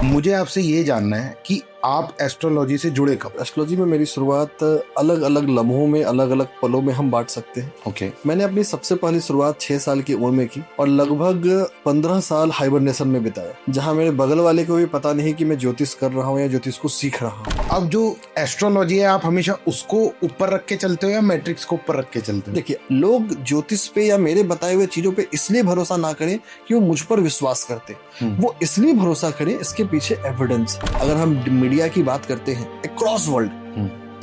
मुझे आपसे ये जानना है कि आप एस्ट्रोलॉजी से जुड़े कब? एस्ट्रोलॉजी में मेरी शुरुआत अलग अलग लम्हों में, अलग अलग पलों में हम बांट सकते हैं। ओके। मैंने अपनी सबसे पहली शुरुआत 6 साल की उम्र में की और लगभग 15 साल हाइबरनेशन में बिताया, जहां मेरे बगल वाले को भी पता नहीं कि मैं ज्योतिष कर रहा हूं या ज्योतिष को सीख रहा हूं। अब जो एस्ट्रोलॉजी है, आप हमेशा उसको ऊपर रख के चलते हो या मैट्रिक्स को ऊपर रख के चलते हो? देखिए, लोग ज्योतिष पे या मेरे बताए हुए चीजों पे इसलिए भरोसा ना करें कि वो मुझ पर विश्वास करते, वो इसलिए भरोसा करें इसके पीछे एविडेंस। अगर हम मीडिया की बात करते हैं अक्रॉस वर्ल्ड,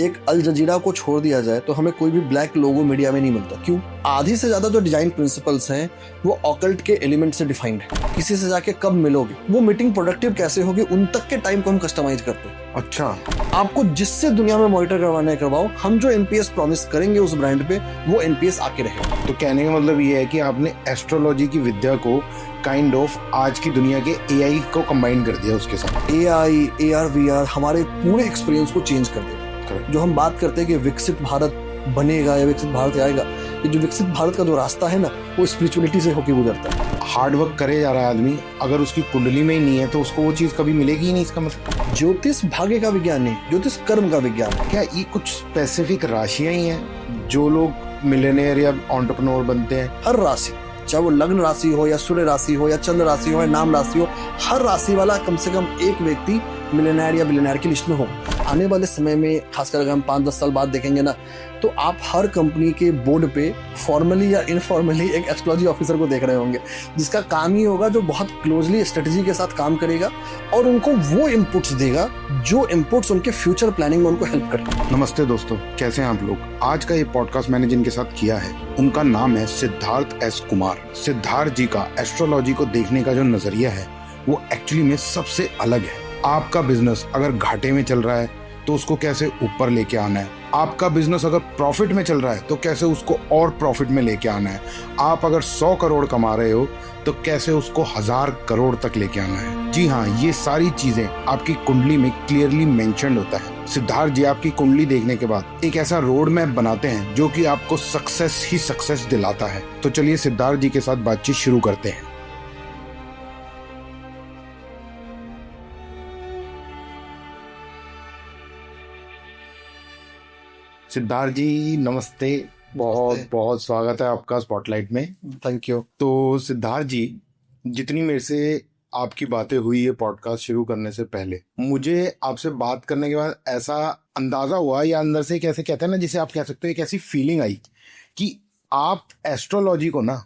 एक अल जजीरा को छोड़ दिया जाए तो हमें कोई भी ब्लैक लोगो मीडिया में नहीं मिलता। क्यों? आधी से ज्यादा जो डिजाइन प्रिंसिपल्स हैं वो ऑकल्ट के एलिमेंट से डिफाइंड है। किसी से जाके कब मिलोगे, वो मीटिंग प्रोडक्टिव कैसे होगी, उन तक के टाइम को हम कस्टमाइज करते हैं। अच्छा। आपको जिससे दुनिया में मॉनिटर करवाना है करवाओ, हम जो एनपीएस प्रॉमिस करेंगे उस ब्रांड पे वो एनपीएस आके रहेगा। तो कहने का मतलब ये है कि आपने एस्ट्रोलॉजी की विद्या को काइंड ऑफ आज की दुनिया के एआई को कंबाइन कर दिया उसके साथ। एआई, एआर, वीआर हमारे पूरे एक्सपीरियंस को चेंज कर देगा। जो हम बात करते हैं कि विकसित भारत बनेगा या विकसित भारत आएगा, ये जो विकसित भारत का जो रास्ता है ना, वो स्पिरिचुअलिटी से होके गुजरता है। हार्ड वर्क करे जा रहा है आदमी, अगर उसकी कुंडली में ही नहीं है तो उसको वो चीज कभी मिलेगी ही नहीं। इसका मतलब ज्योतिष भाग्य का विज्ञान नहीं, ज्योतिष कर्म का विज्ञान है। क्या ये कुछ स्पेसिफिक राशियां ही हैं जो लोग मिलियनेयर या एंटरप्रेन्योर बनते हैं? हर राशि, चाहे वो लग्न राशि हो या सूर्य राशि हो या चंद्र राशि हो या नाम राशि हो, हर राशि वाला कम से कम एक व्यक्ति मिलियनेयर या बिलियनेयर की लिस्ट में हो। आने वाले समय में खासकर अगर हम 5-10 साल बाद देखेंगे ना, तो आप हर कंपनी के बोर्ड पे फॉर्मली या इनफॉर्मली एक एस्ट्रोलॉजी ऑफिसर को देख रहे होंगे, जिसका काम ही होगा जो बहुत क्लोजली स्ट्रेटजी के साथ काम करेगा और उनको वो इनपुट्स देगा जो इनपुट्स उनके फ्यूचर प्लानिंग में उनको हेल्प करेगा। नमस्ते दोस्तों, कैसे हैं आप लोग? आज का ये पॉडकास्ट मैंने जिनके साथ किया है उनका नाम है सिद्धार्थ एस कुमार। सिद्धार्थ जी का एस्ट्रोलॉजी को देखने का जो नजरिया है वो एक्चुअली में सबसे अलग है। आपका बिजनेस अगर घाटे में चल रहा है तो उसको कैसे ऊपर लेके आना है, आपका बिजनेस अगर प्रॉफिट में चल रहा है तो कैसे उसको और प्रॉफिट में लेके आना है, आप अगर 100 करोड़ कमा रहे हो तो कैसे उसको 1000 करोड़ तक लेके आना है। जी हाँ, ये सारी चीजें आपकी कुंडली में क्लियरली मेंशन्ड होता है। सिद्धार्थ जी आपकी कुंडली देखने के बाद एक ऐसा रोड मैप बनाते हैं जो कि आपको सक्सेस ही सक्सेस दिलाता है। तो चलिए सिद्धार्थ जी के साथ बातचीत शुरू करते हैं। सिद्धार्थ जी नमस्ते, बहुत बहुत स्वागत है आपका स्पॉटलाइट में। Thank you. तो सिद्धार्थ जी, जितनी मेरे से आपकी बातें हुई है पॉडकास्ट शुरू करने से पहले, मुझे आपसे बात करने के बाद ऐसा अंदाजा हुआ या अंदर से कैसे कहते हैं ना, जिसे आप कह सकते हो एक ऐसी फीलिंग आई कि आप एस्ट्रोलॉजी को ना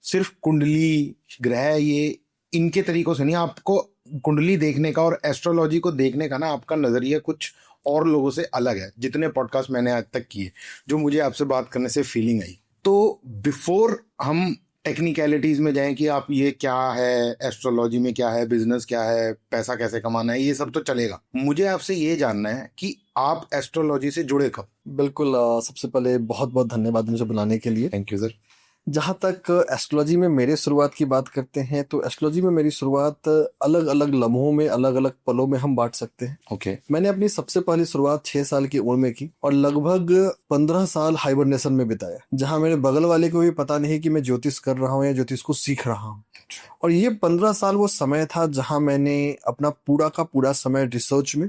सिर्फ कुंडली, ग्रह, ये इनके तरीकों से नहीं, आपको कुंडली देखने का और एस्ट्रोलॉजी को देखने का ना आपका नजरिया कुछ और लोगों से अलग है। जितने पॉडकास्ट मैंने आज तक किए, जो मुझे आपसे बात करने से फीलिंग आई। तो बिफोर हम टेक्निकलिटीज में जाएं कि आप ये क्या है, एस्ट्रोलॉजी में क्या है, बिजनेस क्या है, पैसा कैसे कमाना है, ये सब तो चलेगा। मुझे आपसे ये जानना है कि आप एस्ट्रोलॉजी से जुड़े कब? बिल्कुल, सबसे पहले बहुत बहुत धन्यवाद मुझे बुलाने के लिए। Thank you sir. जहाँ तक एस्ट्रोलॉजी में मेरे शुरुआत की बात करते हैं तो एस्ट्रोलॉजी में मेरी शुरुआत अलग अलग लम्हों में, अलग अलग पलों में हम बांट सकते हैं। ओके। मैंने अपनी सबसे पहली शुरुआत 6 साल की उम्र में की और लगभग 15 साल हाइबरनेशन में बिताया, जहाँ मेरे बगल वाले को भी पता नहीं कि मैं ज्योतिष कर रहा हूँ या ज्योतिष को सीख रहा हूँ। और ये 15 साल वो समय था जहाँ मैंने अपना पूरा का पूरा समय रिसर्च में,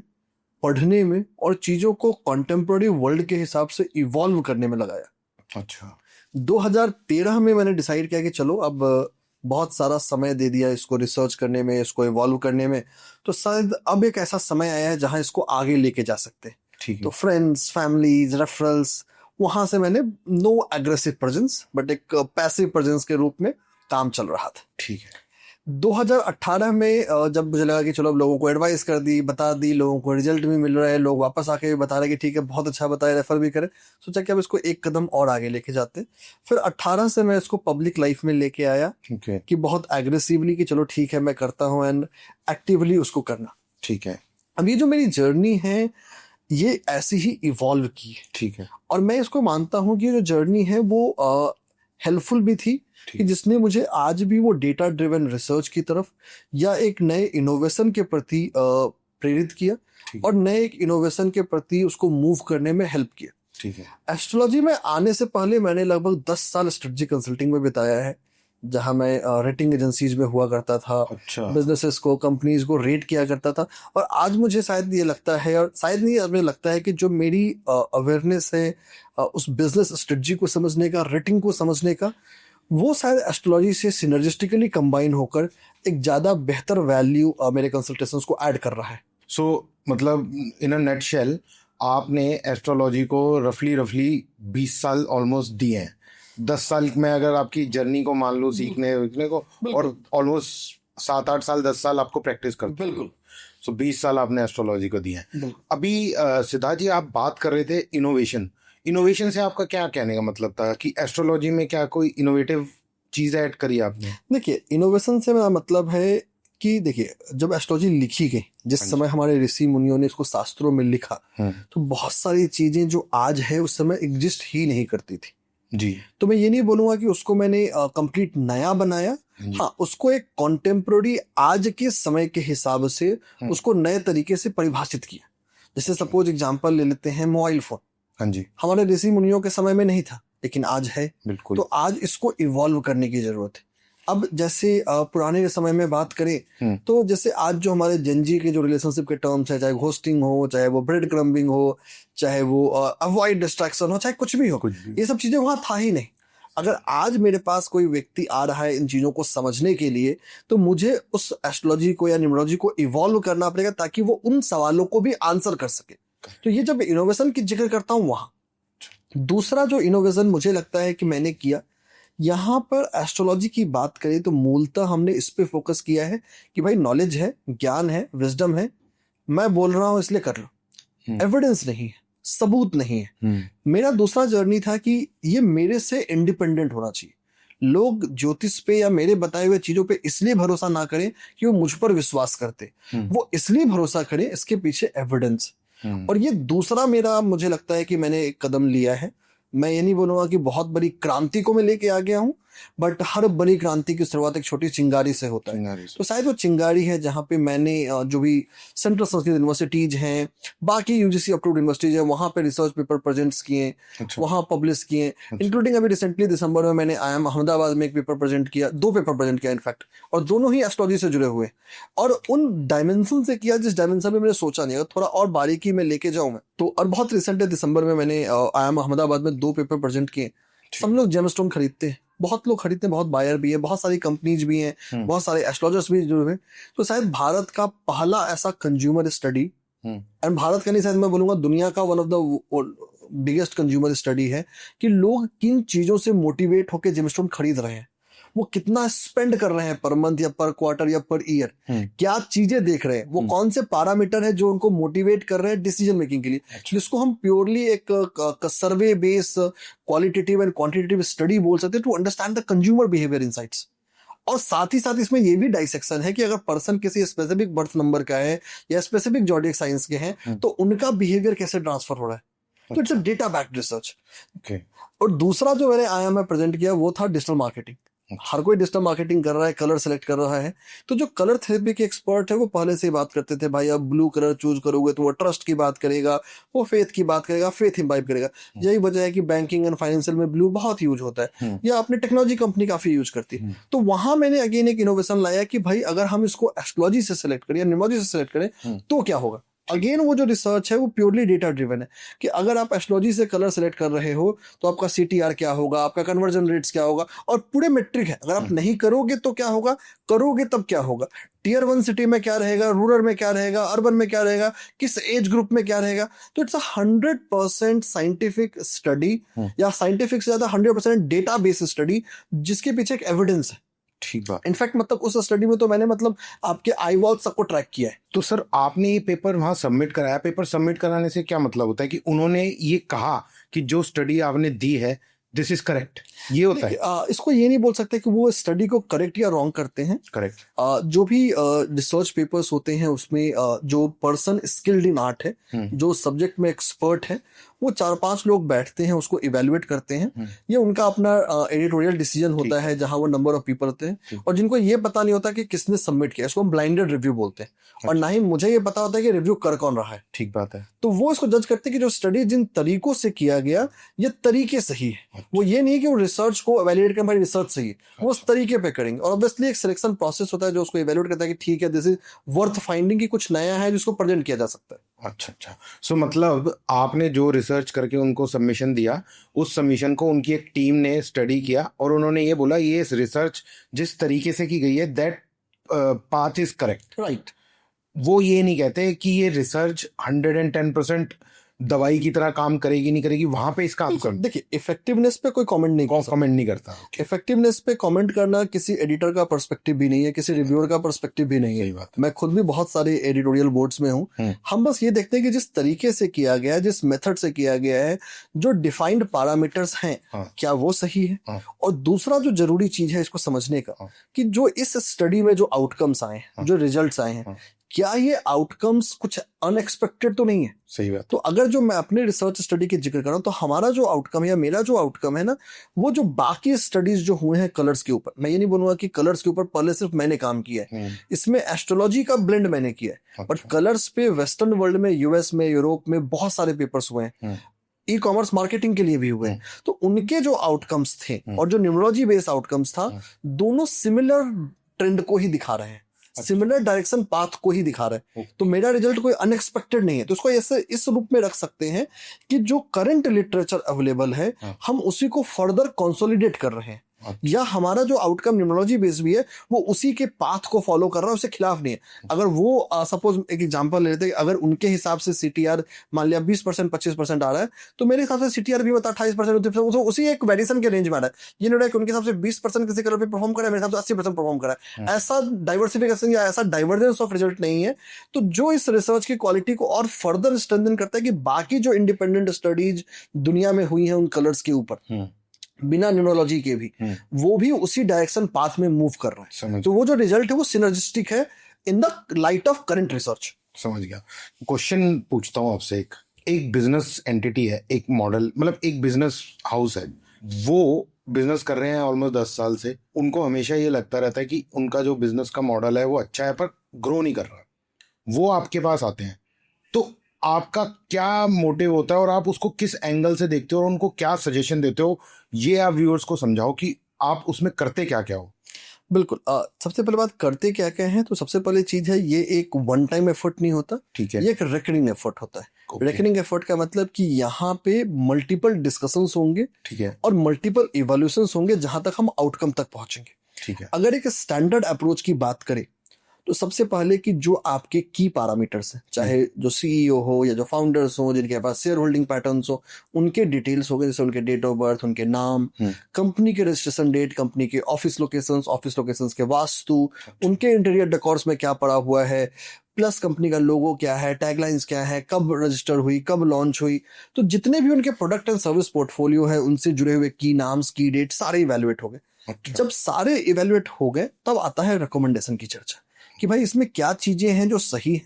पढ़ने में और चीजों को कॉन्टेम्पोररी वर्ल्ड के हिसाब से इवॉल्व करने में लगाया। अच्छा। 2013 में मैंने डिसाइड किया कि चलो अब बहुत सारा समय दे दिया इसको रिसर्च करने में, इसको इवॉल्व करने में, तो शायद अब एक ऐसा समय आया है जहां इसको आगे लेके जा सकते हैं। ठीक है। तो फ्रेंड्स, फैमिलीज, रेफरल्स, वहां से मैंने नो एग्रेसिव प्रेजेंस बट एक पैसिव प्रेजेंस के रूप में काम चल रहा था। ठीक है। 2018 में जब मुझे लगा कि चलो अब लोगों को एडवाइस कर दी, बता दी, लोगों को रिजल्ट भी मिल रहा है, लोग वापस आके भी बता रहे कि ठीक है बहुत अच्छा बताया, रेफर भी करें, सोचा कि अब इसको एक कदम और आगे लेके जाते। फिर 18 से मैं इसको पब्लिक लाइफ में लेके आया। Okay. कि बहुत एग्रेसिवली कि चलो ठीक है मैं करता हूँ एंड एक्टिवली उसको करना। ठीक है। अब ये जो मेरी जर्नी है ये ऐसी ही इवॉल्व की है। ठीक है। और मैं इसको मानता हूँ कि जो जर्नी है वो हेल्पफुल भी थी, कि जिसने मुझे आज भी वो डेटा ड्रिवन रिसर्च की तरफ या एक नए इनोवेशन के प्रति प्रेरित किया और नए एक इनोवेशन के प्रति उसको मूव करने में हेल्प किया। ठीक है। एस्ट्रोलॉजी में आने से पहले मैंने लगभग 10 साल स्ट्रेटजी कंसल्टिंग में बिताया है, जहां मैं रेटिंग एजेंसीज में हुआ करता था, अच्छा। बिजनेसेस को, कंपनीज को रेट किया करता था। और आज मुझे शायद ये लगता है, और शायद नहीं, आज मुझे लगता है कि जो मेरी अवेयरनेस है उस बिजनेस स्ट्रेटजी को समझने का, रेटिंग को समझने का, वो शायद एस्ट्रोलॉजी से सिनर्जिस्टिकली कंबाइन होकर एक ज़्यादा बेहतर वैल्यू मेरे कंसल्टेशंस को ऐड कर रहा है। सो मतलब इन अ नटशेल आपने एस्ट्रोलॉजी को रफली 20 साल ऑलमोस्ट दिए हैं। 10 साल में अगर आपकी जर्नी को मान लो सीखने को, और ऑलमोस्ट 7-8 साल 10 साल आपको प्रैक्टिस करते हैं। बिल्कुल। सो 20 साल आपने एस्ट्रोलॉजी को दिए हैं। बिल्कुल। अभी सिद्धार्थ जी आप बात कर रहे थे इनोवेशन से आपका क्या कहने का मतलब था कि एस्ट्रोलॉजी में क्या कोई इनोवेटिव चीज ऐड करी आपने? देखिए, इनोवेशन से मेरा मतलब है कि देखिए, जब एस्ट्रोलॉजी लिखी गई, जिस समय हमारे ऋषि मुनियों ने इसको शास्त्रों में लिखा, तो बहुत सारी चीजें जो आज है उस समय एग्जिस्ट ही नहीं करती थी जी। तो मैं ये नहीं बोलूंगा कि उसको मैंने कंप्लीट नया बनाया। हाँ, उसको एक कॉन्टेम्पोररी आज के समय के हिसाब से उसको नए तरीके से परिभाषित किया। जैसे सपोज एग्जांपल ले लेते हैं मोबाइल फोन। हाँ जी। हमारे ऋषि मुनियों के समय में नहीं था, लेकिन आज है। बिल्कुल। तो आज इसको इवॉल्व करने की जरूरत है। अब जैसे पुराने समय में बात करें तो जैसे आज जो हमारे जनजी के जो रिलेशनशिप के टर्म्स है, चाहे घोस्टिंग हो, चाहे वो ब्रेड क्रम्बिंग हो, चाहे वो अवॉइड डिस्ट्रैक्शन हो, चाहे कुछ भी हो, ये सब चीजें वहां था ही नहीं। अगर आज मेरे पास कोई व्यक्ति आ रहा है इन चीजों को समझने के लिए, तो मुझे उस एस्ट्रोलॉजी को या न्यूमरोलॉजी को इवॉल्व करना पड़ेगा ताकि वो उन सवालों को भी आंसर कर सके। तो ये जब इनोवेशन की जिक्र करता हूं वहां। दूसरा जो इनोवेशन मुझे लगता है कि मैंने किया, यहाँ पर एस्ट्रोलॉजी की बात करें तो मूलतः हमने इस पे फोकस किया है कि भाई नॉलेज है, ज्ञान है, विजडम है, मैं बोल रहा हूं इसलिए कर लो। एविडेंस नहीं है, सबूत नहीं है। मेरा दूसरा जर्नी था कि ये मेरे से इंडिपेंडेंट होना चाहिए। लोग ज्योतिष पे या मेरे बताए हुए चीजों पे इसलिए भरोसा ना करें कि वो मुझ पर विश्वास करते, वो इसलिए भरोसा करें इसके पीछे एविडेंस। और ये दूसरा मेरा मुझे लगता है कि मैंने एक कदम लिया है। मैं ये नहीं बोलूंगा कि बहुत बड़ी क्रांति को मैं लेके आ गया हूं, बट हर बड़ी क्रांति की शुरुआत एक छोटी चिंगारी से होता है। तो शायद वो चिंगारी है जहां पे मैंने जो भी सेंट्रल संस्कृत यूनिवर्सिटीज हैं, बाकी यूजीसी अप्रूव्ड यूनिवर्सिटीज हैं, वहां पे रिसर्च पेपर प्रेजेंट्स किए, वहां पब्लिश किए। इंक्लूडिंग अभी रिसेंटली दिसंबर में मैंने IIM अहमदाबाद में एक पेपर प्रेजेंट किया, 2 पेपर प्रेजेंट किया इनफैक्ट, और दोनों ही एस्ट्रोलॉजी से जुड़े हुए, और उन डायमेंशन से किया जिस डायमेंशन में मैंने सोचा नहीं। अगर थोड़ा और बारीकी में लेके जाऊं तो, और बहुत रिसेंटली दिसंबर में मैंने IIM अहमदाबाद में 2 पेपर प्रेजेंट किए। सब लोग जेमस्टोन खरीदते हैं, बहुत लोग खरीदते हैं, बहुत बायर भी है, बहुत सारी कंपनीज भी हैं, बहुत सारे एस्ट्रोलॉजर्स भी जुड़े हुए। तो शायद भारत का पहला ऐसा कंज्यूमर स्टडी, एंड भारत का नहीं, शायद मैं बोलूंगा दुनिया का one of the biggest consumer study है कि लोग किन चीजों से मोटिवेट होकर जेमस्टोन खरीद रहे हैं, वो कितना स्पेंड कर रहे हैं पर मंथ या पर क्वार्टर या पर ईयर, क्या चीजें देख रहे हैं, वो कौन से पैरामीटर है जो उनको मोटिवेट कर रहे हैं डिसीजन मेकिंग के लिए, जिसको हम प्योरली एक survey base qualitative and quantitative study बोल सकते हैं to understand the consumer behaviour insights. और साथ ही साथ इसमें ये भी डाइसेक्शन है कि अगर पर्सन किसी स्पेसिफिक बर्थ नंबर का है या स्पेसिफिक जॉडिक साइंस के हैं, तो उनका बिहेवियर कैसे ट्रांसफर हो रहा है। तो it's a data backed research. और दूसरा जो मैंने IIM में प्रेजेंट किया वो था डिजिटल मार्केटिंग। हर कोई डिजिटल मार्केटिंग कर रहा है, कलर सेलेक्ट कर रहा है, तो जो कलर थेरेपी के एक्सपर्ट है वो पहले से ही बात करते थे, भाई आप ब्लू कलर चूज करोगे तो वो ट्रस्ट की बात करेगा, वो फेथ की बात करेगा, फेथ इम्बाइब करेगा। यही वजह है कि बैंकिंग एंड फाइनेंशियल में ब्लू बहुत यूज होता है, या अपनी टेक्नोलॉजी कंपनी काफी यूज करती है। तो वहां मैंने अगेन एक इनोवेशन लाया कि भाई अगर हम इसको एस्ट्रोलॉजी से सेलेक्ट करें या न्यूमरोलॉजी से सेलेक्ट करें तो क्या होगा। अगेन वो जो रिसर्च है वो प्योरली डेटा ड्रिवन है कि अगर आप एस्ट्रोलॉजी से कलर सेलेक्ट कर रहे हो तो आपका CTR क्या होगा, आपका कन्वर्जन रेट्स क्या होगा, और पूरे मेट्रिक है। अगर आप नहीं करोगे तो क्या होगा, करोगे तब क्या होगा, Tier 1 सिटी में क्या रहेगा, रूरल में क्या रहेगा, अर्बन में क्या रहेगा, किस एज ग्रुप में क्या रहेगा। तो इट्स 100% साइंटिफिक स्टडी, या साइंटिफिक से ज्यादा 100% डेटा बेस्ड स्टडी जिसके पीछे एक एविडेंस है। ठीक बात। इनफैक्ट मतलब उस स्टडी में तो मैंने मतलब आपके आई वॉल सबको ट्रैक किया है। तो सर आपने ये पेपर वहां सबमिट कराया, पेपर सबमिट कराने से क्या मतलब होता है कि उन्होंने ये कहा कि जो स्टडी आपने दी है दिस इज करेक्ट, ये होता है? इसको ये नहीं बोल सकते कि वो स्टडी को करेक्ट या रॉन्ग करते हैं। करेक्ट। जो भी रिसर्च पेपर्स होते हैं उसमें जो पर्सन स्किल्ड इन आर्ट है, जो सब्जेक्ट में एक्सपर्ट है, वो 4-5 लोग बैठते हैं, उसको इवेलुएट करते हैं। ये उनका अपना एडिटोरियल डिसीजन होता है जहां वो नंबर ऑफ पीपल होते हैं, और जिनको ये पता नहीं होता कि किसने सबमिट किया, इसको हम ब्लाइंडेड रिव्यू बोलते हैं। और ना ही मुझे ये पता होता है कि रिव्यू कर कौन रहा है। ठीक बात है। तो वो इसको जज करते हैं कि जो स्टडी जिन तरीकों से किया गया ये तरीके सही है। वो ये नहीं कि वो रिसर्च को एवेल्युएट करें भाई रिसर्च सही है, वो उस तरीके पे करेंगे। और ऑब्वियसली एक सिलेक्शन प्रोसेस होता है जो उसको एवेल्युएट करता है कि ठीक है दिस इज वर्थ फाइंडिंग, कि कुछ नया है जिसको प्रेजेंट किया जा सकता है। अच्छा। सो मतलब आपने जो रिसर्च करके उनको सबमिशन दिया, उस सबमिशन को उनकी एक टीम ने स्टडी किया और उन्होंने ये बोला ये रिसर्च जिस तरीके से की गई है that path is correct. Right. वो ये नहीं कहते कि ये रिसर्च 110% दवाई की तरह काम करेगी नहीं करेगी, वहां पे इसका आंसर देखिए इफेक्टिवनेस पे कोई कमेंट नहीं करता। इफेक्टिवनेस पे कमेंट करना किसी एडिटर का पर्सपेक्टिव भी नहीं है, किसी रिव्यूअर का पर्सपेक्टिव भी नहीं है। सही बात। मैं खुद भी बहुत सारे एडिटोरियल बोर्ड्स में हूँ। हम बस ये देखते हैं कि जिस तरीके से किया गया है, जिस मेथड से किया गया है, जो डिफाइंड पैरामीटर्स हैं क्या वो सही है। और दूसरा जो जरूरी चीज है इसको समझने का कि जो इस स्टडी में जो आउटकम्स आए हैं, जो रिजल्ट्स आए हैं, क्या ये आउटकम्स कुछ अनएक्सपेक्टेड तो नहीं है। सही बात। तो अगर जो मैं अपने रिसर्च स्टडी के जिक्र कर रहा हूं तो हमारा जो आउटकम है या मेरा जो आउटकम है ना, वो जो बाकी स्टडीज जो हुए हैं कलर्स के ऊपर, मैं ये नहीं बोलूंगा कि कलर्स के ऊपर पहले सिर्फ मैंने काम किया है, इसमें एस्ट्रोलॉजी का ब्लेंड मैंने किया है, बट कलर्स पे वेस्टर्न वर्ल्ड में, यूएस में, यूरोप में बहुत सारे पेपर्स हुए हैं, ई कॉमर्स मार्केटिंग के लिए भी हुए हैं। तो उनके जो आउटकम्स थे और जो न्यूमरोलॉजी बेस्ड आउटकम्स था, दोनों सिमिलर ट्रेंड को ही दिखा रहे हैं, सिमिलर डायरेक्शन पाथ को ही दिखा रहे हैं। तो मेरा रिजल्ट कोई अनएक्सपेक्टेड नहीं है। तो इसको ऐसे इस रूप में रख सकते हैं कि जो करंट लिटरेचर अवेलेबल है हम उसी को फर्दर कंसोलिडेट कर रहे हैं, या हमारा जो आउटकम न्यूमरोलॉजी बेस्ड भी है वो उसी के पाथ को फॉलो कर रहा है, उसके खिलाफ नहीं है। अगर वो सपोज एक एग्जांपल ले लेते हैं, अगर उनके हिसाब से सीटीआर मान लिया 20% 25% आ रहा है, तो मेरे हिसाब से सीटीआर भी बता 28% 29%, उसी एक वेरिएशन के रेंज में आ रहा है। ये नहीं है कि उनके हिसाब से 20% किसी कलर पे परफॉर्म करा है, मेरे हिसाब से 80% परफॉर्म करा है। ऐसा डाइवर्सिफिकेशन या ऐसा डाइवर्जेंस ऑफ रिजल्ट नहीं है। तो जो इस रिसर्च की क्वालिटी को और फर्दर स्ट्रेंथन करता है कि बाकी जो इंडिपेंडेंट स्टडीज दुनिया में हुई हैं उन कलर्स के ऊपर बिना न्यूमरोलॉजी के भी, वो भी उसी डायरेक्शन पाथ में मूव कर रहा है। तो वो जो रिजल्ट है वो सिनर्जिस्टिक है in the light of current research. समझ गया। क्वेश्चन पूछता हूँ आपसे, एक बिजनेस एंटिटी है, एक मॉडल, मतलब एक बिजनेस हाउस है, वो बिजनेस कर रहे हैं ऑलमोस्ट 10 साल से, उनको हमेशा ये लगता रहता है कि उनका जो बिजनेस का मॉडल है वो अच्छा है पर ग्रो नहीं कर रहा। वो आपके पास आते हैं, तो आपका क्या मोटिव होता है और आप उसको किस एंगल से देखते हो और उनको क्या सजेशन देते हो, ये आप व्यूअर्स को समझाओ कि आप उसमें करते क्या क्या हो। बिल्कुल। सबसे पहले बात करते क्या क्या है, तो सबसे पहले चीज है ये एक वन टाइम एफर्ट नहीं होता, ठीक है, ये एक रेकरिंग एफर्ट होता है। रेकरिंग एफर्ट का मतलब कि यहाँ पे मल्टीपल डिस्कशंस होंगे, ठीक है, और मल्टीपल इवोल्यूशंस होंगे जहां तक हम आउटकम तक पहुंचेंगे। ठीक है। अगर एक स्टैंडर्ड अप्रोच की बात करें तो सबसे पहले कि जो आपके की पैरामीटर्स हैं, चाहे जो सीईओ हो या जो फाउंडर्स हो, जिनके पास शेयर होल्डिंग पैटर्न्स हो, उनके डिटेल्स हो गए, जैसे उनके डेट ऑफ बर्थ, उनके नाम, कंपनी के रजिस्ट्रेशन डेट, कंपनी के ऑफिस लोकेशंस के वास्तु, उनके इंटीरियर डेकोर्स में क्या पड़ा हुआ है, प्लस कंपनी का लोगो क्या है, टैगलाइंस क्या है, कब रजिस्टर हुई, कब लॉन्च हुई। तो जितने भी उनके प्रोडक्ट एंड सर्विस पोर्टफोलियो है उनसे जुड़े हुए की नाम्स, की डेट सारे इवेल्युएट हो गए। जब सारे इवेल्युएट हो गए तब आता है रिकमेंडेशन की चर्चा कि भाई इसमें क्या चीजें हैं जो सही है,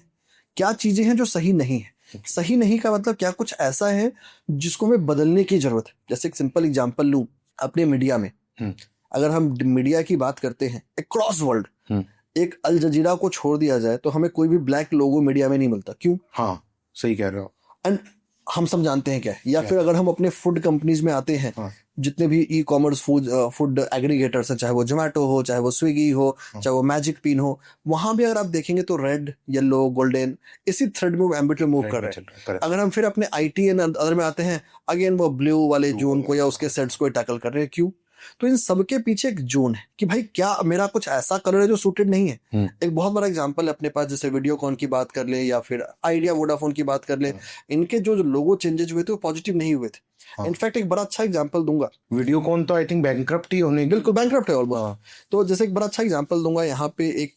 क्या चीजें हैं जो सही नहीं है। सही नहीं का मतलब क्या, कुछ ऐसा है जिसको हमें बदलने की जरूरत है। जैसे एक सिंपल एग्जांपल लूं, अपने मीडिया में अगर हम मीडिया की बात करते हैं अक्रॉस वर्ल्ड, एक अल जजीरा को छोड़ दिया जाए तो हमें कोई भी ब्लैक लोगो मीडिया में नहीं मिलता। क्यों? हाँ, सही कह रहे हो। एंड हम सब जानते हैं क्या, या फिर अगर हम अपने फूड कंपनीज में आते हैं, जितने भी ई कॉमर्स फूड एग्रीगेटर्स हैं, चाहे वो जोमेटो हो, चाहे वो स्विगी हो, चाहे वो मैजिक पिन हो, वहां भी अगर आप देखेंगे तो रेड, येलो, गोल्डन इसी थ्रेड में एम्बिट में मूव कर रहे हैं। अगर हम फिर अपने आईटी एंड अदर में आते हैं, अगेन वो ब्लू वाले जोन को या उसके सेट्स को टैकल कर रहे हैं। क्यों? तो इन सबके पीछे एक जोन है कि भाई क्या मेरा कुछ ऐसा कलर है जो सूटेड नहीं है। एक बहुत बड़ा एग्जांपल अपने पास, जैसे वीडियोकॉन की बात कर ले या फिर आइडिया वोडाफोन की बात कर ले, इनके जो लोगो चेंजेस हुए थे वो पॉजिटिव नहीं हुए थे। इनफैक्ट एक बड़ा अच्छा एग्जांपल दूंगा, वीडियोकॉन तो आई थिंक बैंकक्रप्ट ही होने, बिल्कुल बैंकक्रप्ट है ऑलमोस्ट। तो जैसे एक बड़ा अच्छा एग्जांपल दूंगा, यहाँ पे एक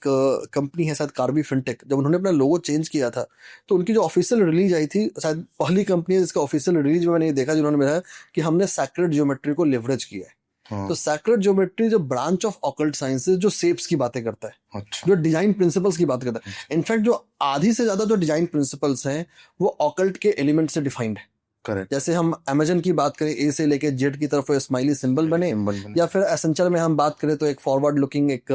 कंपनी है शायद कार्बी फिनटेक, जब उन्होंने अपना लोगो चेंज किया था तो उनकी जो ऑफिशियल रिलीज आई थी, शायद पहली कंपनी है जिसका ऑफिशियल रिलीज में मैंने देखा जिन्होंने बताया कि हमने सैक्रेड ज्योमेट्री को लेवरेज किया है। तो सैक्रेड ज्योमेट्री जो ब्रांच ऑफ ऑकल्ट साइंसेस जो शेप्स की बातें करता है, जो डिजाइन प्रिंसिपल्स की बात करता है, इनफैक्ट जो आधी से ज्यादा जो डिजाइन प्रिंसिपल्स हैं वो ऑकल्ट के एलिमेंट से डिफाइंड है। करेक्ट। जैसे हम अमेजन की बात करें, ए से लेके जेड की तरफ स्माइली सिंबल बने, या फिर एसेंचर में हम बात करें तो एक फॉरवर्ड लुकिंग, एक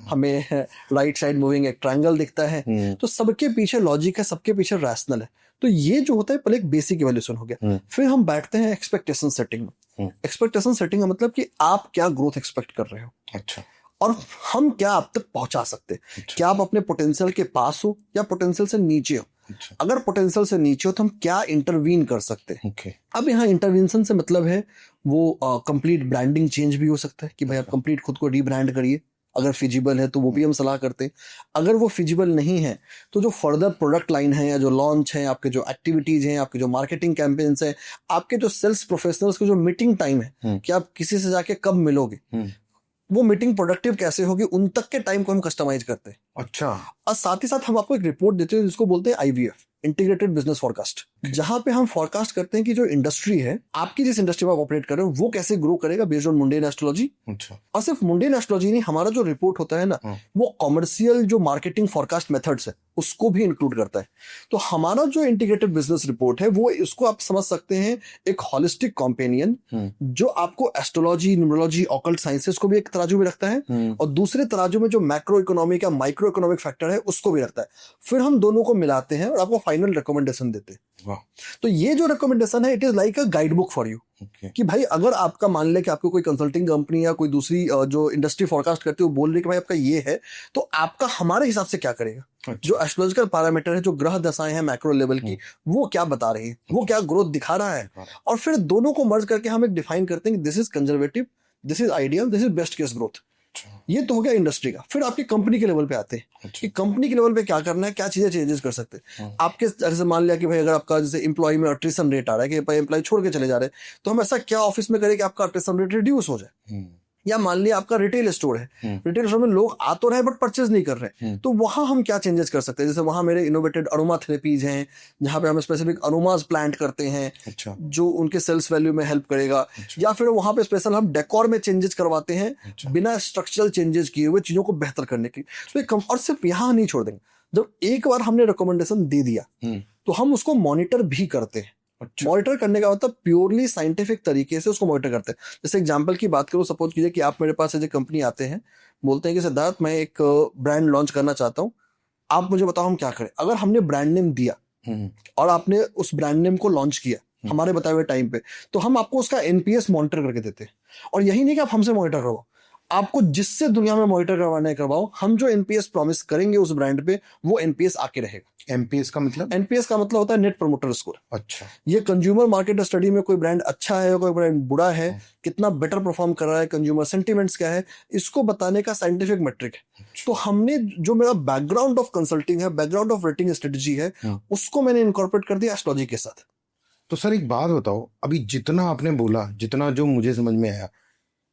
हमें राइट साइड मूविंग एक ट्रायंगल दिखता है। तो सबके पीछे लॉजिक है, सबके पीछे रैशनल है। तो ये जो होता है पहले एक बेसिक इवैल्यूएशन हो गया। फिर हम बैठते हैं एक्सपेक्टेशन सेटिंग में एक्सपेक्टेशन सेटिंग का मतलब कि आप क्या ग्रोथ एक्सपेक्ट कर रहे हो अच्छा और हम क्या आप तक पहुंचा सकते हैं। अच्छा। क्या आप अपने पोटेंशियल के पास हो या पोटेंशियल से नीचे हो। अच्छा अगर पोटेंशियल से नीचे हो तो हम क्या इंटरवीन कर सकते हैं। ओके अब यहाँ इंटरवेंशन से मतलब है वो कंप्लीट ब्रांडिंग चेंज भी हो सकता है कि भाई आप कंप्लीट खुद को रीब्रांड करिए। अगर फिजिबल है तो वो भी हम सलाह करते हैं। अगर वो फिजिबल नहीं है तो जो फर्दर प्रोडक्ट लाइन है या जो लॉन्च है, आपके जो एक्टिविटीज हैं, आपके जो मार्केटिंग कैंपेन्स हैं, आपके जो सेल्स प्रोफेशनल्स के जो मीटिंग टाइम है कि आप किसी से जाके कब मिलोगे, वो मीटिंग प्रोडक्टिव कैसे होगी, उन तक के टाइम को हम कस्टमाइज करते हैं। अच्छा। और साथ ही साथ हम आपको एक रिपोर्ट देते हैं जिसको बोलते हैं IBF, इंटीग्रेटेड बिजनेस फॉरकास्ट, जहां पे हम फॉरकास्ट करते हैं कि जो इंडस्ट्री है, आपकी जिस इंडस्ट्री में आप ऑपरेट कर रहे हो वो कैसे ग्रो करेगा बेस्ड ऑन मुंडेन एस्ट्रोलॉजी। अच्छा। और सिर्फ मुंडेन एस्ट्रोलॉजी नहीं, हमारा जो रिपोर्ट होता है ना वो कॉमर्शियल जो मार्केटिंग फॉरकास्ट मेथड्स है उसको भी इंक्लूड करता है। तो हमारा जो इंटीग्रेटेड बिजनेस रिपोर्ट है वो इसको आप समझ सकते हैं एक हॉलिस्टिक कॉम्पेनियन जो आपको एस्ट्रोलॉजी, न्यूमरोलॉजी, ऑकल्ट साइंसेस को भी एक तराजू में रखता है और दूसरे तराजू में जो मैक्रो इकोनॉमिक या माइक्रो इकोनॉमिक फैक्टर है उसको भी रखता है। फिर हम दोनों को मिलाते हैं और आपको फाइनल रिकमेंडेशन देते हैं। तो ये जो रिकमेंडेशन है it is like a guide book for you कि भाई अगर आपका मान ले कि आपको कोई कंसल्टिंग कंपनी या कोई दूसरी जो इंडस्ट्री फॉरकास्ट करती है वो बोल रही है कि भाई आपका ये है, तो आपका हमारे हिसाब से क्या करेगा। अच्छा। जो एस्ट्रोलॉजिकल पैरामीटर है, जो ग्रह दशाएं हैं मैक्रो लेवल की, वो क्या बता रही है, वो क्या ग्रोथ दिखा रहा है, और फिर दोनों को मर्ज करके हम एक डिफाइन करते हैं कि this is conservative, this is ideal, this is best case growth. ये तो हो गया इंडस्ट्री का। फिर आपकी कंपनी के लेवल पे आते हैं कि कंपनी के लेवल पे क्या करना है, क्या चीजें चेंजेस कर सकते हैं। आपके जैसे मान लिया कि भाई अगर आपका जैसे एम्प्लॉय में अट्रिशन रेट आ रहा है कि भाई एम्प्लॉय छोड़ के चले जा रहे हैं, तो हम ऐसा क्या ऑफिस में करें कि आपका अट्रिशन रेट रिड्यूस हो जाए। या मान लिया आपका रिटेल स्टोर है, रिटेल स्टोर में लोग आ तो रहे बट परचेज नहीं कर रहे, तो वहां हम क्या चेंजेस कर सकते हैं। जैसे वहां मेरे इनोवेटेड अरोमा थेरेपीज हैं जहां पे हम स्पेसिफिक अरोमाज प्लांट करते हैं। अच्छा। जो उनके सेल्स वैल्यू में हेल्प करेगा। अच्छा। या फिर वहां पे स्पेशल हम डेकोर में चेंजेस करवाते हैं। अच्छा। बिना स्ट्रक्चरल चेंजेस किए हुए चीजों को बेहतर करने की। तो और सिर्फ यहाँ नहीं छोड़ देंगे, जब एक बार हमने रिकमेंडेशन दे दिया तो हम उसको मॉनिटर भी करते हैं। अच्छा। मॉनिटर करने का मतलब प्योरली साइंटिफिक तरीके से उसको मॉनिटर करते हैं। जैसे एग्जांपल की बात करूं, सपोज कीजिए कि आप मेरे पास ऐसे कंपनी आते हैं, बोलते हैं कि सिद्धार्थ मैं एक ब्रांड लॉन्च करना चाहता हूं, आप मुझे बताओ हम क्या करें। अगर हमने ब्रांड नेम दिया और आपने उस ब्रांड नेम को लॉन्च किया हमारे बताए हुए टाइम पे, तो हम आपको उसका NPS मॉनिटर करके देते हैं। और यही नहीं कि आप हमसे मॉनिटर करवाओ, आपको जिससे दुनिया में मॉनिटर करवाना है करवाओ, हम जो NPS प्रॉमिस करेंगे उस ब्रांड पे वो NPS आके रहेगा। NPS का मतलब? NPS का मतलब होता है नेट प्रमोटर स्कोर। अच्छा। ये कंज्यूमर मार्केट स्टडी में कोई ब्रांड अच्छा है, कोई ब्रांड बुरा है, कितना बेटर परफॉर्म कर रहा है, कंज्यूमर सेंटिमेंट्स क्या है, इसको बताने का साइंटिफिक मेट्रिक है। अच्छा। तो हमने जो मेरा बैकग्राउंड ऑफ कंसल्टिंग है, बैकग्राउंड ऑफ रेटिंग स्ट्रेटेजी है, उसको मैंने इनकॉर्पोरेट कर दिया एस्ट्रोलॉजी के साथ। तो सर एक बात बताओ, अभी जितना आपने बोला, जितना जो मुझे समझ में आया,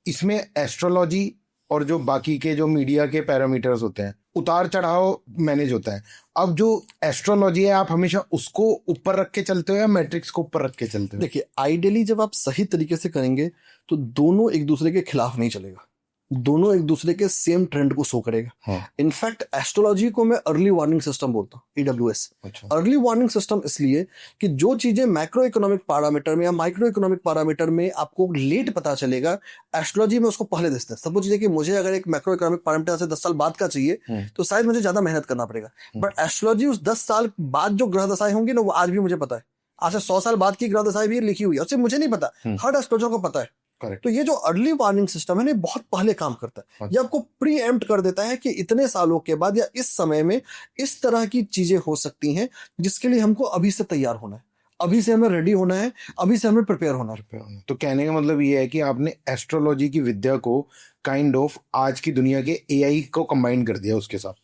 इसमें एस्ट्रोलॉजी और जो बाकी के जो मीडिया के पैरामीटर्स होते हैं, उतार चढ़ाव मैनेज होता है। अब जो एस्ट्रोलॉजी है आप हमेशा उसको ऊपर रख के चलते हो या मैट्रिक्स को ऊपर रख के चलते हो? देखिए, आइडियली जब आप सही तरीके से करेंगे तो दोनों एक दूसरे के खिलाफ नहीं चलेगा, दोनों एक दूसरे के सेम ट्रेंड को शो करेगा। हाँ। इनफैक्ट एस्ट्रोलॉजी को मैं अर्ली वार्निंग सिस्टम बोलता हूँ, EWS। अच्छा। अर्ली वार्निंग सिस्टम इसलिए कि जो चीजें मैक्रो इकोनॉमिक पैरामीटर में या माइक्रो इकोनॉमिक पैरामीटर में आपको लेट पता चलेगा, एस्ट्रोलॉजी में उसको पहले देखते हैं। सपोज कीजिए कि मुझे अगर एक मैक्रो इकोनॉमिक पैरामीटर से 10 साल बाद का चाहिए तो शायद मुझे ज्यादा मेहनत करना पड़ेगा, बट एस्ट्रोलॉजी उस 10 साल बाद जो ग्रह दशाएं होंगी ना वो आज भी मुझे पता है। आज से 100 साल बाद की ग्रह दशाएं भी लिखी हुई है, उससे मुझे नहीं पता, हर एस्ट्रोलॉजर को पता है। तो ये जो अर्ली वार्निंग सिस्टम है ना, बहुत पहले काम करता है। ये आपको प्री एम्प्ट कर देता है कि इतने सालों के बाद या इस समय में इस तरह की चीजें हो सकती हैं जिसके लिए हमको अभी से तैयार होना है, अभी से हमें रेडी होना है, अभी से हमें प्रिपेयर होना है। तो कहने का मतलब ये है कि आपने एस्ट्रोलॉजी की विद्या को काइंड ऑफ आज की दुनिया के AI को कंबाइन कर दिया उसके साथ।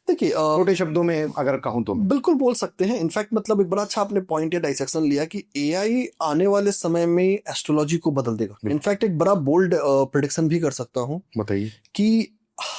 देखिए, छोटे शब्दों में अगर कहूं तो बिल्कुल बोल सकते हैं। इनफैक्ट मतलब एक बड़ा अच्छा आपने पॉइंट या डाइसेक्शन लिया कि AI आने वाले समय में एस्ट्रोलॉजी को बदल देगा। इनफैक्ट एक बड़ा बोल्ड प्रेडिक्शन भी कर सकता हूं, बताइए, कि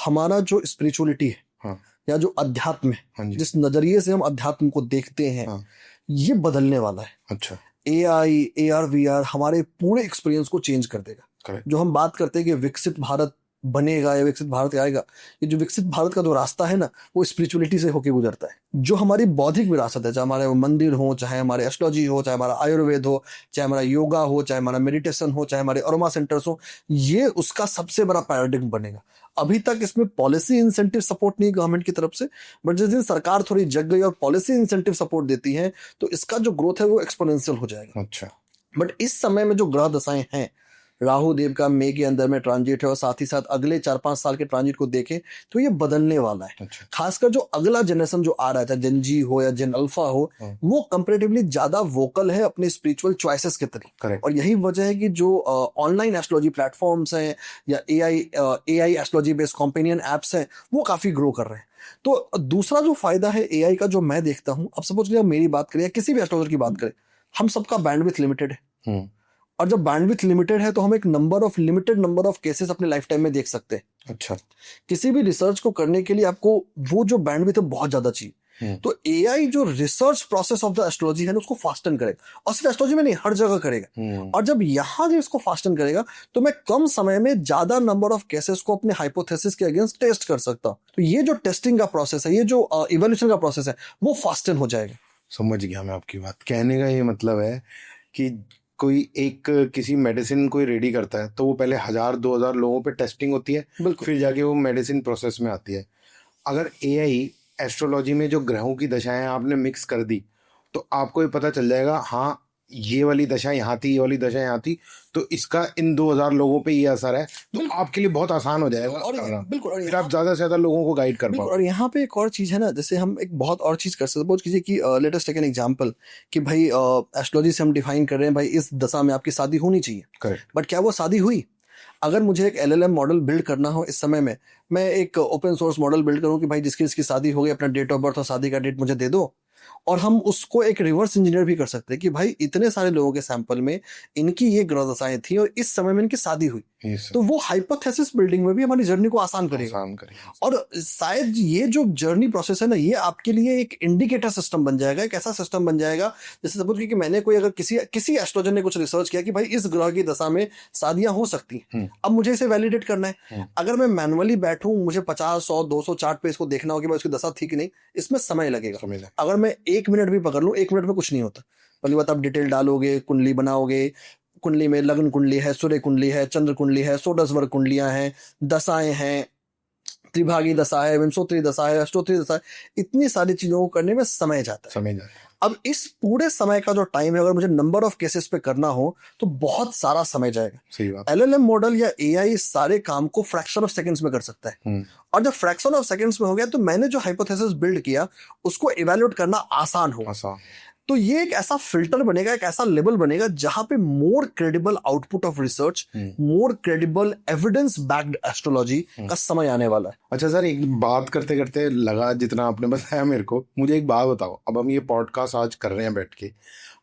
हमारा जो स्पिरिचुअलिटी है, हाँ, या जो अध्यात्म है, हाँ, जिस नजरिए से हम अध्यात्म को देखते हैं, हाँ, ये बदलने वाला है। अच्छा। AI, AR, VR हमारे पूरे एक्सपीरियंस को चेंज कर देगा। Correct. जो हम बात करते हैं कि विकसित भारत बनेगा या विकसित भारत आएगा, ये जो विकसित भारत का जो रास्ता है ना, वो स्पिरिचुअलिटी से होके गुजरता है। जो हमारी बौद्धिक विरासत है, चाहे हमारे मंदिर हो, चाहे हमारे एस्ट्रोलॉजी हो, चाहे हमारा आयुर्वेद हो, चाहे हमारा योगा हो, चाहे हमारा मेडिटेशन हो, चाहे हमारे अरोमा सेंटर्स हो, ये उसका सबसे बड़ा पैराडिग्म बनेगा। अभी तक इसमें पॉलिसी इंसेंटिव सपोर्ट नहीं गवर्नमेंट की तरफ से, बट जिस दिन सरकार थोड़ी जग गई और पॉलिसी इंसेंटिव सपोर्ट देती है तो इसका जो ग्रोथ है वो एक्सपोनेंशियल हो जाएगा। अच्छा। बट इस समय में जो ग्रह दशाएं हैं राहु देव का मई के अंदर में ट्रांजिट है और साथ ही साथ अगले 4-5 साल के ट्रांजिट को देखें तो ये बदलने वाला है। अच्छा। खासकर जो अगला जनरेशन जो आ रहा है, चाहे जेन जी हो या जेन अल्फा हो, वो कंपैरेटिवली ज्यादा वोकल है अपने स्पिरिचुअल चॉइसेस के तरीके। करेक्ट। और यही वजह है कि जो ऑनलाइन एस्ट्रोलॉजी प्लेटफॉर्म्स हैं या AI astrology based companion apps हैं, वो काफी ग्रो कर रहे हैं। तो दूसरा जो फायदा है एआई का जो मैं देखता हूं, अब सपोज कि मेरी बात करें या किसी भी एस्ट्रोलॉजर की बात करें, हम सबका बैंडविड्थ लिमिटेड है। और जब बैंडविड्थ लिमिटेड है तो हम एक लिमिटेड नंबर ऑफ केसेस अपने लाइफ टाइम में देख सकते हैं। अच्छा। किसी भी रिसर्च को करने के लिए आपको वो जो बैंडविड्थ है बहुत ज्यादा चाहिए। तो एआई जो research process of the astrology है ना, उसको फास्टन करेगा, और सिर्फ एस्ट्रोलॉजी में नहीं, हर जगह करेगा। और जब यहाँ जो इसको फास्टन करेगा तो मैं कम समय में ज्यादा नंबर ऑफ केसेस को अपने हाइपोथेसिस के अगेंस्ट टेस्ट कर सकता हूँ। तो ये जो टेस्टिंग का प्रोसेस है, ये जो इवोल्यूशन का प्रोसेस है, वो फास्टन हो जाएगा। समझ गया मैं आपकी बात। कहने का ये मतलब है कि कोई एक किसी मेडिसिन कोई रेडी करता है तो वो पहले 1000-2000 लोगों पे टेस्टिंग होती है, फिर जाके वो मेडिसिन प्रोसेस में आती है। अगर एआई एस्ट्रोलॉजी में जो ग्रहों की दशाएं आपने मिक्स कर दी तो आपको ये पता चल जाएगा, हाँ ये वाली दशा यहाँ थी, ये वाली दशा यहाँ थी, तो इसका इन 2000 लोगों पे ये असर है, तो आपके लिए बहुत आसान हो जाएगा करना। बिल्कुल। और फिर आप ज्यादा से ज्यादा लोगों को गाइड कर पाओ। और यहाँ पे एक और चीज है ना, जैसे हम एक बहुत और चीज कर सकते हैं। सपोज कीजिए कि let us take an example कि भाई एस्ट्रोलॉजी से हम डिफाइन कर रहे हैं भाई इस दशा में आपकी शादी होनी चाहिए। करेक्ट। बट क्या वो शादी हुई? अगर मुझे एक एलएलएम मॉडल बिल्ड करना हो इस समय में, मैं एक ओपन सोर्स मॉडल बिल्ड करूं कि भाई जिसकी शादी हो गई, अपना डेट ऑफ बर्थ और शादी का डेट मुझे दे दो, और हम उसको एक रिवर्स इंजीनियर भी कर सकते हैं कि भाई इतने सारे लोगों के सैंपल में इनकी ये ग्रह दशाएं थी और इस समय में इनकी शादी हुई, तो वो हाइपोथेसिस बिल्डिंग में भी हमारी जर्नी को आसान करेगा। और शायद ये जो जर्नी प्रोसेस है ना, ये आपके लिए एक इंडिकेटर सिस्टम बन जाएगा, एक ऐसा सिस्टम बन जाएगा जैसे सपोज कि मैंने कोई अगर किसी एस्ट्रोलॉजर ने कुछ रिसर्च किया कि भाई इस ग्रह की दशा में शादियां हो सकती हैं, अब मुझे इसे वैलिडेट करना है। अगर मैं मैनुअली बैठूं, मुझे 50, 100, 200 चार्ट पे इसको देखना हो कि भाई उसकी दशा थी कि नहीं, इसमें समय लगेगा। अगर मैं 1 मिनट भी पकड़ लूं, 1 मिनट में कुछ नहीं होता। पहली बात, आप डिटेल डालोगे, कुंडली बनाओगे, कुंडली में लग्न कुंडली है, सूर्य कुंडली है, चंद्र कुंडली है, षोडश वर्ग कुंडलियां हैं, दशाएं हैं, त्रिभागी दशा है, विंशोत्तरी दशा है, अष्टोत्तरी दशा है, इतनी सारी चीजों को करने में समय जाता है। अब इस पूरे समय का जो टाइम है, अगर मुझे नंबर ऑफ केसेस पे करना हो तो बहुत सारा समय जाएगा। सही बात। एलएलएम मॉडल या एआई सारे काम को फ्रैक्शन ऑफ सेकंड्स में कर सकता है। और जब फ्रैक्शन ऑफ सेकंड्स में हो गया तो मैंने जो हाइपोथेसिस बिल्ड किया उसको इवैल्यूएट करना आसान हो। तो ये एक ऐसा फिल्टर बनेगा, एक ऐसा लेवल बनेगा जहां पे more credible output of research, more credible evidence backed astrology का समय आने वाला है। अच्छा सर, एक बात करते करते लगा जितना आपने बताया मेरे को, मुझे एक बात बताओ। अब हम ये पॉडकास्ट आज कर रहे हैं बैठ के,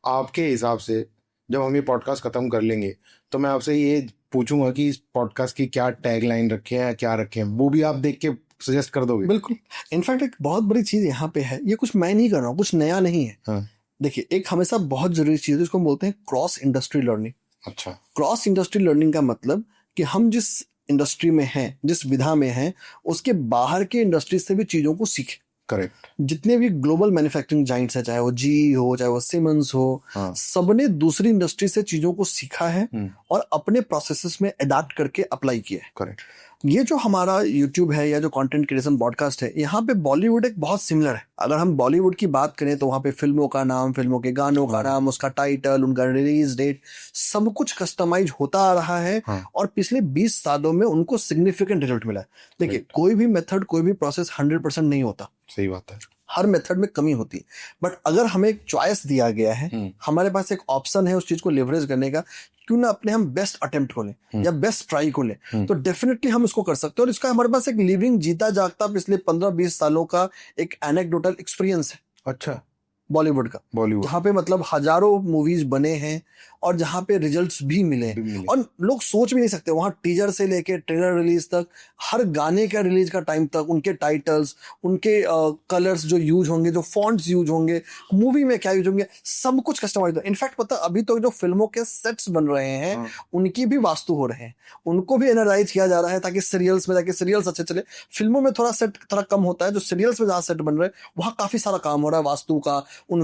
आपके हिसाब से जब हम ये पॉडकास्ट खत्म कर लेंगे तो मैं आपसे ये पूछूंगा कि इस पॉडकास्ट की क्या टैगलाइन रखे हैं, क्या रखे हैं, वो भी आप देख के सजेस्ट कर दोगे? बिल्कुल। इनफैक्ट एक बहुत बड़ी चीज यहाँ पे है, ये कुछ मैं नहीं कर रहा हूँ, कुछ नया नहीं है। हाँ। देखिए, एक हमेशा बहुत जरूरी चीज है जिसको हम बोलते हैं क्रॉस इंडस्ट्री लर्निंग। अच्छा। क्रॉस इंडस्ट्री लर्निंग का मतलब कि हम जिस इंडस्ट्री में हैं, जिस विधा में हैं, उसके बाहर के इंडस्ट्री से भी चीजों को सीखें। करेक्ट। जितने भी ग्लोबल मैन्युफैक्चरिंग जाइंट्स हैं, चाहे वो जी हो, चाहे वो सिमंस हो, हाँ। सबने दूसरी इंडस्ट्री से चीजों को सीखा है और अपने प्रोसेसेस में अडैप्ट करके अप्लाई किया है। करेक्ट। ये जो हमारा YouTube है या जो कंटेंट क्रिएशन पॉडकास्ट है, यहाँ पे बॉलीवुड एक बहुत सिमिलर है। अगर हम बॉलीवुड की बात करें तो वहाँ पे फिल्मों का नाम, फिल्मों के गानों का नाम, उसका टाइटल, उनका रिलीज डेट, सब कुछ कस्टमाइज होता आ रहा है। और पिछले 20 सालों में उनको सिग्निफिकेंट रिजल्ट मिला है। देखिए, कोई भी मेथड, कोई भी प्रोसेस 100% नहीं होता। सही बात है। हर मेथड में कमी होती है, बट अगर हमें एक चॉइस दिया गया है, हमारे पास एक ऑप्शन है उस चीज को लेवरेज करने का, क्यों ना अपने हम बेस्ट अटेम्प्ट को लें या बेस्ट ट्राई को लें, तो डेफिनेटली हम इसको कर सकते हैं। और इसका हमारे पास एक लिविंग जीता जागता पिछले 15-20 सालों का एक एनेक्डोटल एक्सपीरियंस है। अच्छा। बॉलीवुड का, जहाँ पे मतलब हजारों मूवीज बने हैं और जहाँ पे रिजल्ट्स भी मिले और लोग सोच भी नहीं सकते, वहाँ टीजर से लेके ट्रेलर रिलीज तक, हर गाने का रिलीज का टाइम तक, उनके टाइटल्स, उनके कलर्स जो यूज होंगे, जो फॉन्ट्स यूज होंगे, मूवी में क्या यूज होंगे, सब कुछ कस्टमाइज। इनफैक्ट पता, अभी तो जो फिल्मों के सेट्स बन रहे हैं उनकी भी वास्तु हो रहे हैं, उनको भी एनालाइज किया जा रहा है ताकि सीरियल्स में जाके सीरियल्स अच्छे चले। फिल्मों में थोड़ा सेट थोड़ा कम होता है, जो सीरियल्स में जहाँ सेट बन रहे हैं वहाँ काफी सारा काम हो रहा है वास्तु का, उन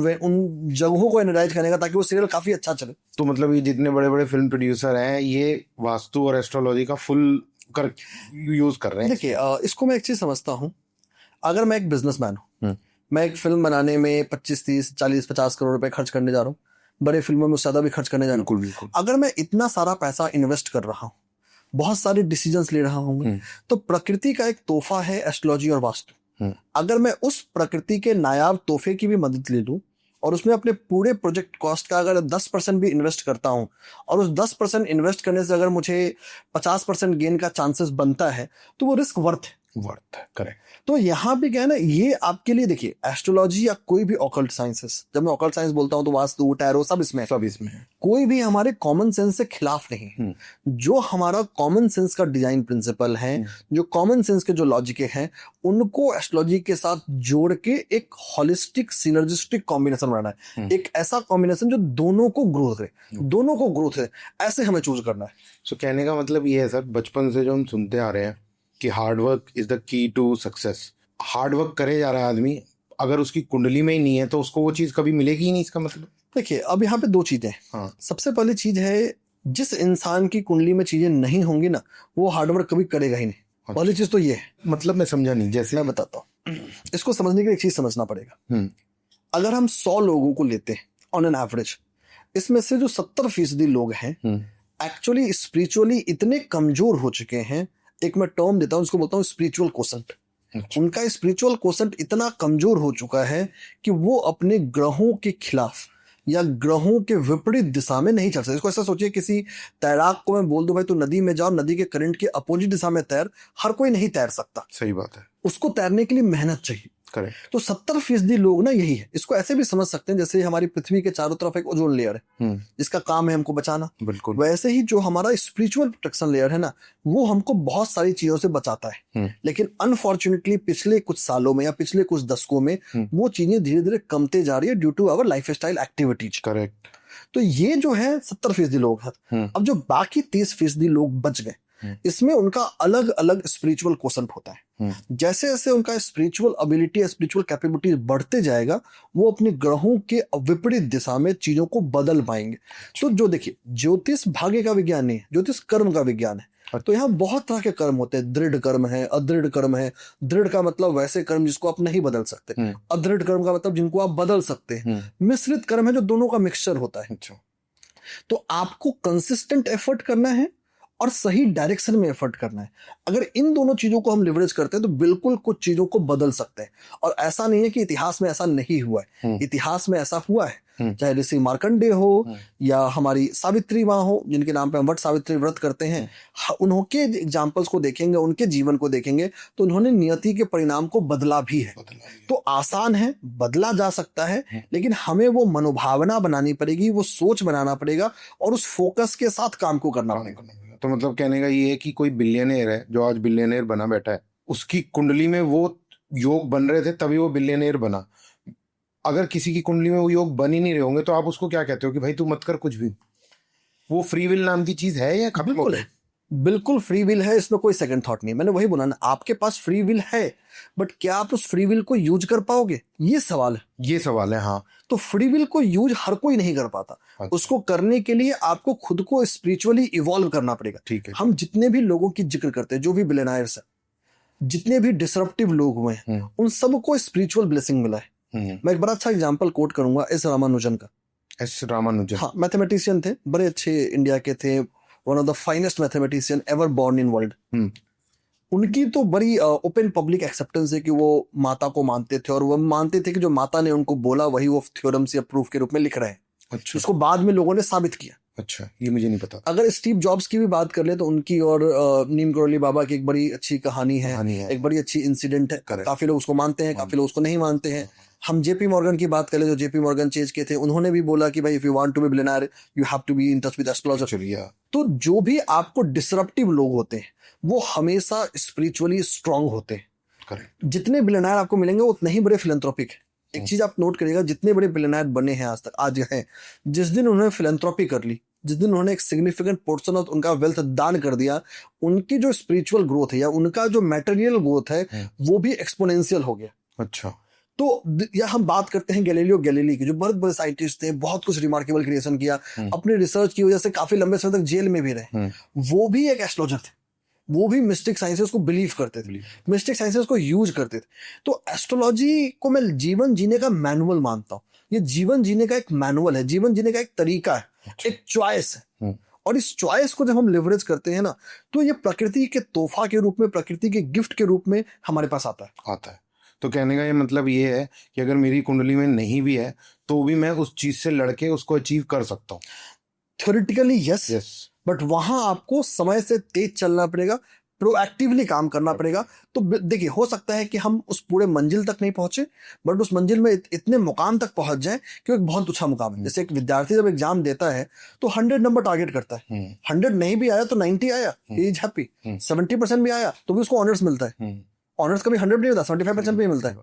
जगहों को एनालाइज करने का, ताकि वो सीरियल काफी अच्छा चले। तो मतलब ये जितने बड़े बड़े फिल्म प्रोड्यूसर हैं, ये वास्तु और एस्ट्रोलॉजी का फुल यूज कर रहे हैं। देखिए, इसको मैं एक चीज समझता हूँ, अगर मैं एक बिजनेसमैन हूँ, मैं एक फिल्म बनाने में 25, 30, 40, 50 करोड़ रुपए खर्च करने जा रहा हूँ, बड़े फिल्मों में उससे ज्यादा भी खर्च करने जा रहा हूँ। बिल्कुल। अगर मैं इतना सारा पैसा इन्वेस्ट कर रहा हूँ, बहुत सारे डिसीजंस ले रहा हूँ, तो प्रकृति का एक तोहफा है एस्ट्रोलॉजी और वास्तु। अगर मैं उस प्रकृति के नायाब तोहफे की भी मदद ले लूं और उसमें अपने पूरे प्रोजेक्ट कॉस्ट का अगर 10% भी इन्वेस्ट करता हूं और उस 10% इन्वेस्ट करने से अगर मुझे 50% गेन का चांसेस बनता है, तो वो रिस्क वर्थ है। करेक्ट। तो यहाँ पे क्या है ना, ये आपके लिए देखिए, एस्ट्रोलॉजी या कोई भी ऑकल्ट साइंसेस, जब मैं ऑकल्ट साइंस बोलता हूँ तो वास्तु, टैरो सब इसमें है। कोई भी हमारे कॉमन सेंस से खिलाफ नहीं है। जो हमारा कॉमन सेंस का डिजाइन प्रिंसिपल है, जो कॉमन सेंस के जो लॉजिक हैं, उनको एस्ट्रोलॉजी के साथ जोड़ के एक हॉलिस्टिक सिनर्जिस्टिक कॉम्बिनेशन बनाना है। एक ऐसा कॉम्बिनेशन जो दोनों को ग्रोथ है, ऐसे हमें चूज करना है। सो कहने का मतलब ये है सर, बचपन से जो हम सुनते आ रहे हैं कि hard work is the key to success. Hard work करे जा रहा है आदमी, अगर उसकी कुंडली में ही नहीं है तो उसको वो चीज कभी मिलेगी ही नहीं। इसका मतलब देखिए, अब यहाँ पे दो चीजें हैं। हाँ। सबसे पहली चीज है, जिस इंसान की कुंडली में चीजें नहीं होंगी ना, वो हार्डवर्क कभी करेगा ही नहीं। अच्छा। पहली चीज तो ये है। मतलब मैं समझा नहीं। जैसे मैं बताता हूँ, इसको समझने के लिए एक चीज समझना पड़ेगा। अगर हम 100 लोगों को लेते हैं ऑन एन एवरेज, इसमें से जो 70% लोग हैं एक्चुअली स्पिरिचुअली इतने कमजोर हो चुके हैं। एक मैं टर्म देता हूँ, उसको बोलता हूँ स्पिरिचुअल कोसेंट। उनका स्पिरिचुअल कोसेंट इतना कमजोर हो चुका है कि वो अपने ग्रहों के खिलाफ या ग्रहों के विपरीत दिशा में नहीं चल सकते। इसको ऐसा सोचिए, किसी तैराक को मैं बोल दूं भाई तू नदी में जाओ, नदी के करंट के अपोजिट दिशा में तैर, हर कोई नहीं तैर सकता। सही बात है। उसको तैरने के लिए मेहनत चाहिए। करेक्ट। तो 70% लोग ना यही है। इसको ऐसे भी समझ सकते हैं जैसे हमारी पृथ्वी के चारों तरफ एक ओजोन लेयर है जिसका काम है हमको बचाना। बिल्कुल। वैसे ही जो हमारा स्पिरिचुअल प्रोटेक्शन लेयर है ना, वो हमको बहुत सारी चीजों से बचाता है। लेकिन अनफॉर्चुनेटली पिछले कुछ सालों में या पिछले कुछ दशकों में वो चीजें धीरे धीरे कमते जा रही है due to our lifestyle activities. Correct. तो ये जो है 70% लोग हैं। अब जो बाकी 30% लोग बच गए, इसमें उनका अलग अलग स्पिरिचुअल कोसेंट होता है। जैसे जैसे उनका स्पिरिचुअल एबिलिटी, स्पिरिचुअल कैपेबिलिटी बढ़ते जाएगा, वो अपने ग्रहों के विपरीत दिशा में चीजों को बदल पाएंगे। तो जो देखिए, ज्योतिष भाग्य का विज्ञान नहीं है, ज्योतिष कर्म का विज्ञान है। तो यहाँ बहुत तरह के कर्म होते हैं। दृढ़ कर्म है, अदृढ़ कर्म है। दृढ़ का मतलब वैसे कर्म जिसको आप नहीं बदल सकते। अदृढ़ कर्म का मतलब जिनको आप बदल सकते हैं। मिश्रित कर्म है जो दोनों का मिक्सचर होता है। तो आपको कंसिस्टेंट एफर्ट करना है और सही डायरेक्शन में एफर्ट करना है। अगर इन दोनों चीजों को हम लिवरेज करते हैं तो बिल्कुल कुछ चीजों को बदल सकते हैं। और ऐसा नहीं है कि इतिहास में ऐसा नहीं हुआ है। इतिहास में ऐसा हुआ है, चाहे ऋषि मार्कंडेय हो या हमारी सावित्री माँ हो, जिनके नाम पे हम वट सावित्री व्रत करते हैं। उनके एग्जाम्पल्स को देखेंगे, उनके जीवन को देखेंगे, तो उन्होंने नियति के परिणाम को बदला भी है। तो आसान है, बदला जा सकता है, लेकिन हमें वो मनोभावना बनानी पड़ेगी, वो सोच बनाना पड़ेगा और उस फोकस के साथ काम को करना पड़ेगा। तो मतलब कहने का ये है कि कोई बिलियनियर है जो आज बिलियनियर बना बैठा है, उसकी कुंडली में वो योग बन रहे थे तभी वो बिलियनियर बना। अगर किसी की कुंडली में वो योग बन ही नहीं रहे होंगे तो आप उसको क्या कहते हो कि भाई तू मत कर कुछ भी? वो फ्री विल नाम की चीज है या खत्म? बिल्कुल है, बिल्कुल फ्री विल है, इसमें कोई सेकंड थॉट नहीं। मैंने वही बोला ना, आपके पास फ्री विल है, बट क्या आप उस फ्री विल को यूज कर पाओगे, ये सवाल है। ये सवाल है। हाँ। तो फ्री विल को यूज हर कोई नहीं कर पाता। अच्छा। उसको करने के लिए आपको खुद को स्पिरिचुअली इवॉल्व करना पड़ेगा। ठीक है। हम जितने भी लोगों की जिक्र करते हैं, जो भी बिलियनियर्स हैं, जितने भी डिसरप्टिव लोग हुए हैं, उन सबको स्पिरिचुअल ब्लेसिंग मिला है। मैं एक बड़ा अच्छा एग्जांपल कोट करूंगा एस रामानुजन का। एस रामानुजन, हाँ, मैथमेटिशियन थे, बड़े अच्छे इंडिया के थे, one of the finest mathematician ever born in world. उनकी तो बड़ी ओपन पब्लिक एक्सेप्टेंस है कि वो माता को मानते थे और वो मानते थे कि जो माता ने उनको बोला वही वो थ्योरम्स या प्रूफ के रूप में लिख रहे हैं। अच्छा। उसको बाद में लोगों ने साबित किया। अच्छा, ये मुझे नहीं पता। अगर स्टीव जॉब्स की भी बात कर ले तो उनकी और नीम करोली बाबा की एक बड़ी अच्छी कहानी है। एक बड़ी अच्छी इंसिडेंट है। काफी लोग उसको मानते हैं, काफी लोग उसको नहीं मानते हैं। हम जेपी मॉर्गन की बात करें, जो जेपी मॉर्गन चेज के थे, उन्होंने भी बोला कि भाई if you want to be billionaire you have to be in touch with astrology. तो जो भी आपको डिसरप्टिव लोग होते हैं वो हमेशा स्पिरिचुअली स्ट्रांग होते हैं। करेक्ट। जितने बिलियनियर आपको मिलेंगे वो उतने ही बड़े फिलैंथ्रोपिक है। एक चीज आप नोट करिएगा, जितने बड़े बिलियनियर बने हैं आज तक, आज हैं, जिस दिन उन्होंने फिलैंथ्रोपी कर ली, जिस दिन उन्होंने एक सिग्निफिकेंट पोर्शन ऑफ उनका वेल्थ दान कर दिया, उनकी जो स्पिरिचुअल ग्रोथ है या उनका जो मैटेरियल ग्रोथ है वो भी एक्सपोनेंशियल हो गया। अच्छा। तो या हम बात करते हैं गैलीलियो गैलीली की, जो बहुत बड़े साइंटिस्ट थे, बहुत कुछ रिमार्केबल क्रिएशन किया, अपने रिसर्च की वजह से काफी लंबे समय तक जेल में भी रहे। वो भी एक एस्ट्रोलॉजर थे, वो भी मिस्टिक साइंसेस को बिलीव करते थे, मिस्टिक साइंसेस को यूज करते थे। तो एस्ट्रोलॉजी को मैं जीवन जीने का मैनुअल मानता हूँ। ये जीवन जीने का एक मैनुअल है, जीवन जीने का एक तरीका है, एक चॉइस है। और इस चॉइस को जब हम लिवरेज करते हैं ना, तो ये प्रकृति के तोहफा के रूप में, प्रकृति के गिफ्ट के रूप में हमारे पास आता है। तो कहने का ये मतलब ये है कि अगर मेरी कुंडली में नहीं भी है तो भी मैं उस चीज से लड़के उसको अचीव कर सकता हूँ। थ्योरेटिकली यस, बट वहां आपको समय से तेज चलना पड़ेगा, प्रोएक्टिवली काम करना पड़ेगा। तो देखिए, हो सकता है कि हम उस पूरे मंजिल तक नहीं पहुंचे, बट उस मंजिल में इतने मुकाम तक पहुंच जाए कि एक बहुत अच्छा मुकाम है। जैसे एक विद्यार्थी जब एग्जाम देता है तो 100 नंबर टारगेट करता है, 100 नहीं भी आया तो 90 आया, ही इज हैप्पी। 70% भी आया तो भी उसको ऑनर्स मिलता है। ऑनर्स कभी 100 नहीं होता, 75% भी मिलता है।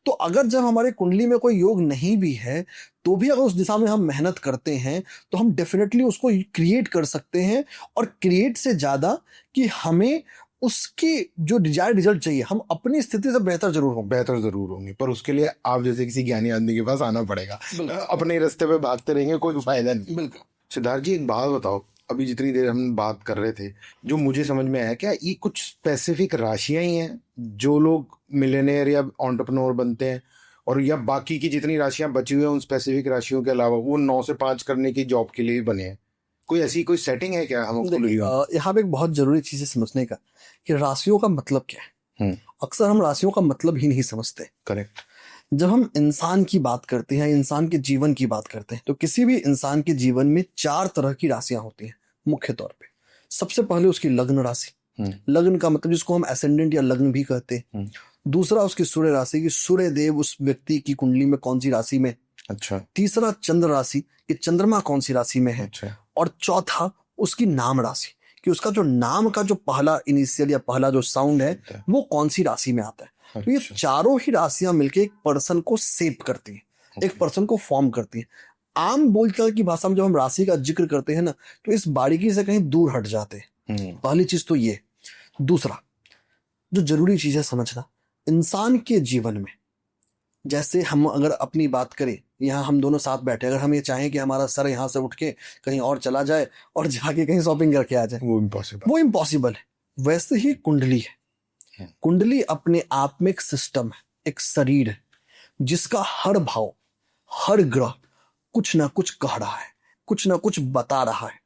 तो अगर जब हमारे कुंडली में कोई योग नहीं भी है तो भी अगर उस दिशा में हम मेहनत करते हैं तो हम डेफिनेटली उसको क्रिएट कर सकते हैं। और क्रिएट से ज्यादा कि हमें उसकी जो डिजायर्ड रिजल्ट चाहिए, हम अपनी स्थिति से बेहतर जरूर होंगे, पर उसके लिए आप जैसे किसी ज्ञानी आदमी के पास आना पड़ेगा। अपने रास्ते पे भागते रहेंगे, कोई फायदा नहीं। बिल्कुल। सिद्धार्थ जी, एक बात बताओ, अभी जितनी देर हम बात कर रहे थे, जो मुझे समझ में आया, क्या ये कुछ स्पेसिफिक राशियां ही हैं जो लोग मिलियनेयर या एंटरप्रेन्योर बनते हैं, और या बाकी की जितनी राशियां बची हुई हैं उन स्पेसिफिक राशियों के अलावा वो 9 से 5 करने की जॉब के लिए बने हैं? कोई ऐसी कोई सेटिंग है क्या? हम यहाँ पे एक बहुत जरूरी चीज है समझने का कि राशियों का मतलब क्या है। अक्सर हम राशियों का मतलब ही नहीं समझते। करेक्ट। जब हम इंसान की बात करते हैं, इंसान के जीवन की बात करते हैं, तो किसी भी इंसान के जीवन में 4 तरह की राशियां होती हैं मुख्य तौर पे। सबसे पहले उसकी लग्न राशि, लग्न का मतलब जिसको हम एसेंडेंट या लग्न भी कहते हैं। दूसरा उसकी सूर्य राशि, की सूर्य देव उस व्यक्ति की कुंडली में कौन सी राशि में। अच्छा। तीसरा चंद्र राशि, कि चंद्रमा कौन सी राशि में है। अच्छा। और चौथा उसकी नाम राशि, कि उसका जो नाम का जो पहला इनिशियल या पहला जो साउंड है वो कौन सी राशि में आता है। तो ये चारों ही राशियां मिलके एक पर्सन को शेप करती हैं, एक पर्सन को फॉर्म करती हैं। आम बोलचाल की भाषा में जब हम राशि का जिक्र करते हैं ना, तो इस बारीकी से कहीं दूर हट जाते हैं। पहली चीज तो ये। दूसरा जो जरूरी चीज है समझना, इंसान के जीवन में, जैसे हम अगर अपनी बात करें, यहाँ हम दोनों साथ बैठे, अगर हम ये चाहें कि हमारा सर यहाँ से उठ के कहीं और चला जाए और जाके कहीं शॉपिंग करके आ जाए, वो इम्पॉसिबल है। वैसे ही कुंडली है। कुंडली अपने आप में एक सिस्टम है, एक शरीर है, जिसका हर भाव, हर ग्रह कुछ ना कुछ कह रहा है, कुछ ना कुछ बता रहा है।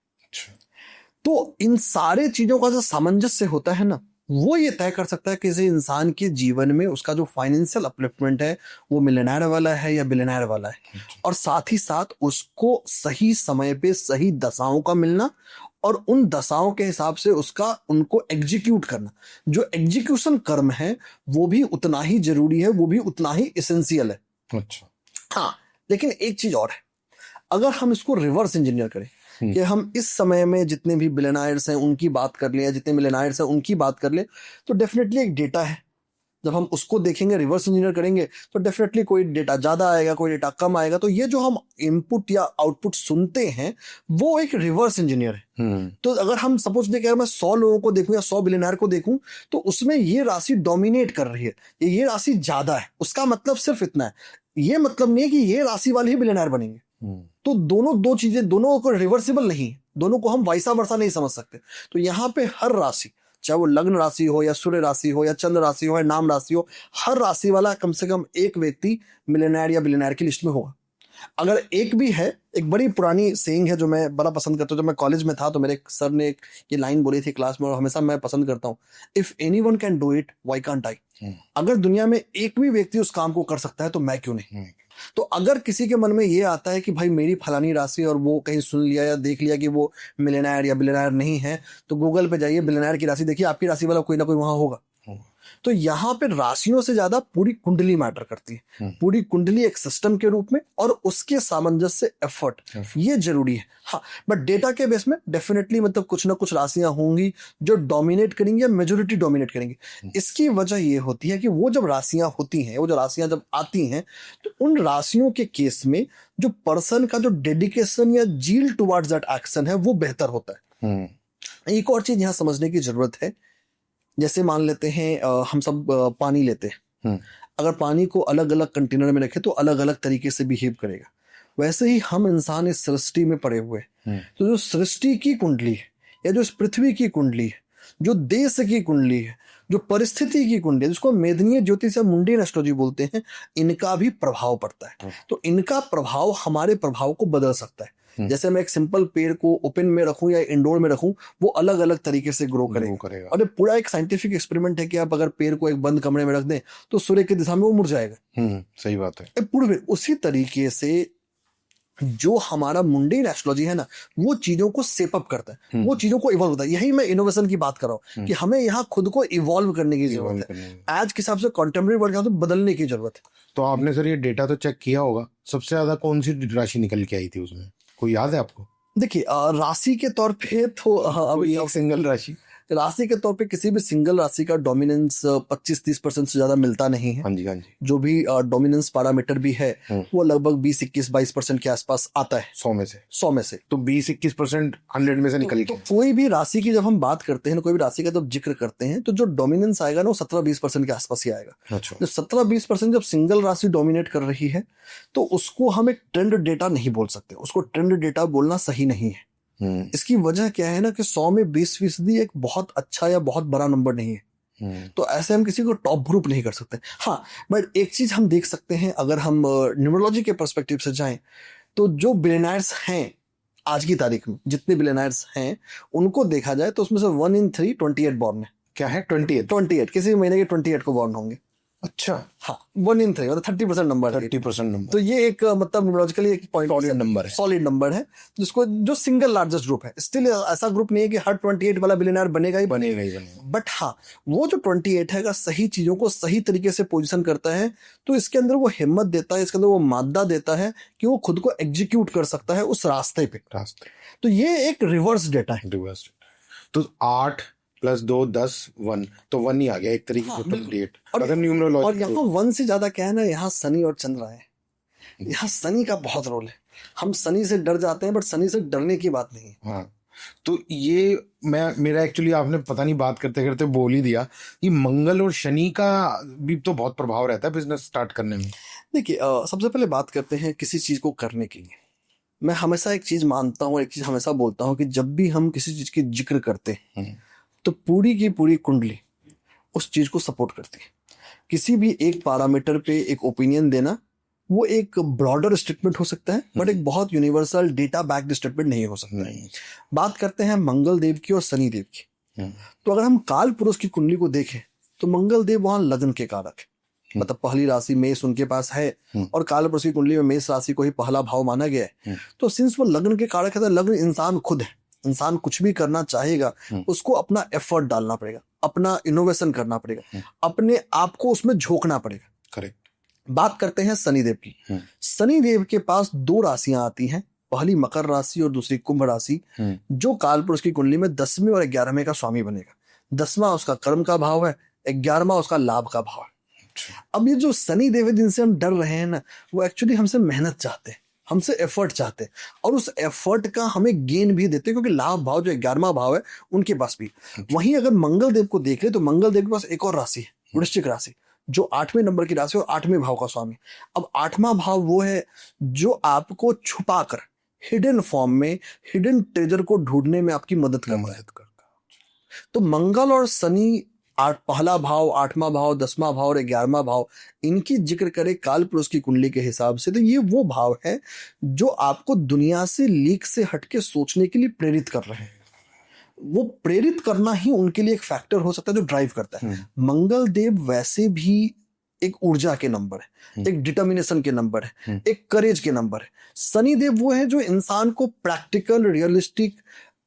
तो इन सारे चीजों का जो सामंजस्य होता है ना, वो ये तय कर सकता है कि किसी इंसान के जीवन में उसका जो फाइनेंशियल अपलिफ्टमेंट है वो मिलियनेयर वाला है या बिलियनेयर वाला है। और साथ ही साथ उसको सही समय पे सही दशाओं का मिलना, और उन दशाओं के हिसाब से उसका उनको एग्जीक्यूट करना। जो एग्जीक्यूशन कर्म है वो भी उतना ही जरूरी है, वो भी उतना ही एसेंशियल है। अच्छा। हाँ, लेकिन एक चीज और है, अगर हम इसको रिवर्स इंजीनियर करें कि हम इस समय में जितने भी बिलियनायर्स हैं उनकी बात कर ले, या जितने मिलियनायर्स हैं उनकी बात कर ले, तो डेफिनेटली एक डेटा है। जब हम उसको देखेंगे, रिवर्स इंजीनियर करेंगे, तो डेफिनेटली कोई डेटा ज्यादा आएगा, कोई डेटा कम आएगा। तो ये जो हम इनपुट या आउटपुट सुनते हैं वो एक रिवर्स इंजीनियर है। तो अगर हम सपोज दें कि अगर मैं 100 लोगों को देखूं या 100 बिलियनर को देखूं, तो उसमें ये राशि डोमिनेट कर रही है, ये राशि ज्यादा है, उसका मतलब सिर्फ इतना है। ये मतलब नहीं है कि ये राशि वाले ही बिलियनर बनेंगे। तो दोनों दो चीजें, दोनों को रिवर्सिबल नहीं, दोनों को हम वाइसा वर्सा नहीं समझ सकते। तो यहाँ पे हर राशि, चाहे वो लग्न राशि हो या सूर्य राशि हो या चंद्र राशि हो या नाम राशि हो, हर राशि वाला कम से कम एक व्यक्ति मिलियनेयर या बिलियनेयर की लिस्ट में होगा। अगर एक भी है, एक बड़ी पुरानी सेइंग है जो मैं बड़ा पसंद करता हूँ। जब मैं कॉलेज में था तो मेरे एक सर ने ये लाइन बोली थी क्लास में, और हमेशा मैं पसंद करता हूँ, if anyone can do it why can't I. अगर दुनिया में एक भी व्यक्ति उस काम को कर सकता है तो मैं क्यों नहीं। तो अगर किसी के मन में ये आता है कि भाई मेरी फलानी राशि, और वो कहीं सुन लिया या देख लिया कि वो मिलियनेयर या बिलियनेयर नहीं है, तो गूगल पे जाइए, बिलियनेयर की राशि देखिए, आपकी राशि वाला कोई ना कोई वहां होगा। तो यहाँ पे राशियों से ज्यादा पूरी कुंडली मैटर करती है। पूरी कुंडली एक सिस्टम के रूप में, और उसके सामंजस्य एफर्ट, ये जरूरी है। हाँ, बट डेटा के बेस में डेफिनेटली मतलब कुछ ना कुछ राशियां होंगी जो डोमिनेट करेंगी या मेजोरिटी डोमिनेट करेंगी। इसकी वजह ये होती है कि वो जब राशियां होती हैं, वो जो राशियां जब आती हैं, तो उन राशियों के केस में जो पर्सन का जो डेडिकेशन या जील टुवर्ड्स दैट एक्शन है वो बेहतर होता है। एक और चीज यहाँ समझने की जरूरत है, जैसे मान लेते हैं हम सब पानी लेते हैं, अगर पानी को अलग अलग कंटेनर में रखें तो अलग अलग तरीके से बिहेव करेगा। वैसे ही हम इंसान इस सृष्टि में पड़े हुए हैं। तो जो सृष्टि की कुंडली है, या जो इस पृथ्वी की कुंडली है, जो देश की कुंडली है, जो परिस्थिति की कुंडली है, जिसको मेदनीय ज्योतिष या मुंडेन एस्ट्रोलॉजी बोलते हैं, इनका भी प्रभाव पड़ता है। तो इनका प्रभाव हमारे प्रभाव को बदल सकता है। जैसे मैं एक सिंपल पेड़ को ओपन में रखूं या इंडोर में रखूं, वो अलग अलग तरीके से ग्रो करेगा। और ये पूरा एक साइंटिफिक एक्सपेरिमेंट है कि आप अगर पेड़ को एक बंद कमरे में रख दें तो सूर्य की दिशा में वो मुरझाएगा। सही बात है। पूरे उसी तरीके से जो हमारा मुंडेन एस्ट्रोलॉजी है ना, वो चीजों को सेप अप करता है, वो चीजों को इवॉल्व होता है। यही मैं इनोवेशन की बात कर रहा हूँ कि हमें यहाँ खुद को इवॉल्व करने की जरूरत है। आज के हिसाब से कॉन्टेम्परेरी वर्ल्ड के हिसाब से बदलने की जरूरत है। तो आपने सर ये डेटा तो चेक किया होगा, सबसे ज्यादा कौन सी राशि निकल के आई थी उसमें, कोई याद है आपको? देखिए राशि के तौर पे तो अब एक सिंगल राशि, राशि के तौर पे किसी भी सिंगल राशि का डोमिनेंस 25-30% से ज्यादा मिलता नहीं है। हाँ जी हाँ जी। जो भी डोमिनेंस पैरामीटर भी है वो लगभग 20-21-22% के आसपास आता है 100 में से। तो 20-21% 100 में से निकल तो के। कोई भी राशि की जब हम बात करते हैं, कोई भी राशि का जब जिक्र करते हैं, तो जो डोमिनेंस आएगा ना वो 17-20% के आसपास ही आएगा। अच्छा। जब 17-20% जब सिंगल राशि डोमिनेट कर रही है तो उसको हम एक ट्रेंड डेटा नहीं बोल सकते, उसको ट्रेंड डेटा बोलना सही नहीं है। इसकी वजह क्या है ना कि 100 में 20% एक बहुत अच्छा या बहुत बड़ा नंबर नहीं है। तो ऐसे हम किसी को टॉप ग्रुप नहीं कर सकते। हाँ, बट एक चीज हम देख सकते हैं, अगर हम न्यूमरोलॉजी के पर्सपेक्टिव से जाएं तो जो बिलियनर्स हैं आज की तारीख में, जितने बिलियनर्स हैं उनको देखा जाए तो उसमें से 1 in 3 28 बॉर्न है। क्या है? 28 किसी भी महीने के 28 को बॉर्न होंगे। अच्छा। हाँ, 1 in 3 मतलब 30% नंबर है। 30% नंबर। तो ये एक मतलब न्यूमरोलॉजिकली एक पॉइंट सॉलिड नंबर है जिसको जो सिंगल लार्जेस्ट ग्रुप है। स्टिल ऐसा ग्रुप नहीं है कि हर 28 वाला बिलियनर बनेगा ही बनेगा। बट हाँ, वो जो 28 है अगर सही चीजों को सही तरीके से पोजीशन करता है तो इसके अंदर वो हिम्मत देता है, इसके अंदर वो मादा देता है कि वो खुद को एग्जीक्यूट कर सकता है उस रास्ते पे। तो ये एक रिवर्स डेटा है। तो 8 + 2 10 1, तो 1 ही आ गया एक तरीके से। डेट और यहाँ 1 से ज्यादा क्या है ना, यहाँ शनि और चंद्र आए। यहाँ शनि का बहुत रोल है। हम शनि से डर जाते हैं बट शनि से डरने की बात नहीं है। हाँ, तो ये मेरा एक्चुअली आपने पता नहीं बात करते करते बोल ही दिया कि मंगल और शनि का भी तो बहुत प्रभाव रहता है बिजनेस स्टार्ट करने में। देखिए सबसे पहले बात करते हैं किसी चीज को करने के लिए। मैं हमेशा एक चीज मानता हूँ, एक चीज हमेशा बोलता हूँ कि जब भी हम किसी चीज की जिक्र करते हैं तो पूरी की पूरी कुंडली उस चीज को सपोर्ट करती है। किसी भी एक पैरामीटर पे एक ओपिनियन देना वो एक ब्रॉडर स्टेटमेंट हो सकता है बट एक बहुत यूनिवर्सल डेटा बैक्ड स्टेटमेंट नहीं हो सकता। बात करते हैं मंगल देव की और शनि देव की। तो अगर हम काल पुरुष की कुंडली को देखें तो मंगल देव वहां लग्न के कारक है, मतलब पहली राशि मेष उनके पास है और काल पुरुष की कुंडली में मेष राशि को ही पहला भाव माना गया है। तो सिंस वो लग्न के कारक है तो लग्न इंसान खुद है। इंसान कुछ भी करना चाहेगा उसको अपना एफर्ट डालना पड़ेगा, अपना इनोवेशन करना पड़ेगा, अपने आप को उसमें झोंकना पड़ेगा। करेक्ट। बात करते हैं शनिदेव की। शनिदेव के पास 2 राशियां आती हैं, पहली मकर राशि और दूसरी कुंभ राशि, जो कालपुरुष की कुंडली में 10वें और 11वें का स्वामी बनेगा। 10वां उसका कर्म का भाव है, 11वां उसका लाभ का भाव है। अब ये जो शनिदेव है जिनसे हम डर रहे हैं ना, वो एक्चुअली हमसे मेहनत चाहते हैं, हमसे एफर्ट चाहते हैं और उस एफर्ट का हमें गेन भी देते हैं क्योंकि लाभ भाव जो 11वां भाव है उनके पास भी। वहीं अगर मंगल देव को देख ले तो मंगल देव के पास एक और राशि है, वृश्चिक राशि, जो 8वें नंबर की राशि और 8वें भाव का स्वामी। अब 8वां भाव वो है जो आपको छुपाकर हिडन फॉर्म में हिडन ट्रेजर को ढूंढने में आपकी मदद करता है। तो मंगल और शनि पहला भाव, 8वां भाव, 10वां भाव और 11वां भाव, इनकी जिक्र करें काल पुरुष की कुंडली के हिसाब से तो ये वो भाव है जो आपको दुनिया से लीक से हटके सोचने के लिए प्रेरित कर रहे हैं। वो प्रेरित करना ही उनके लिए एक फैक्टर हो सकता है जो ड्राइव करता है। मंगल देव वैसे भी एक ऊर्जा के नंबर है, एक डिटर्मिनेशन के नंबर है, एक करेज के नंबर है। शनि देव वो है जो इंसान को प्रैक्टिकल, रियलिस्टिक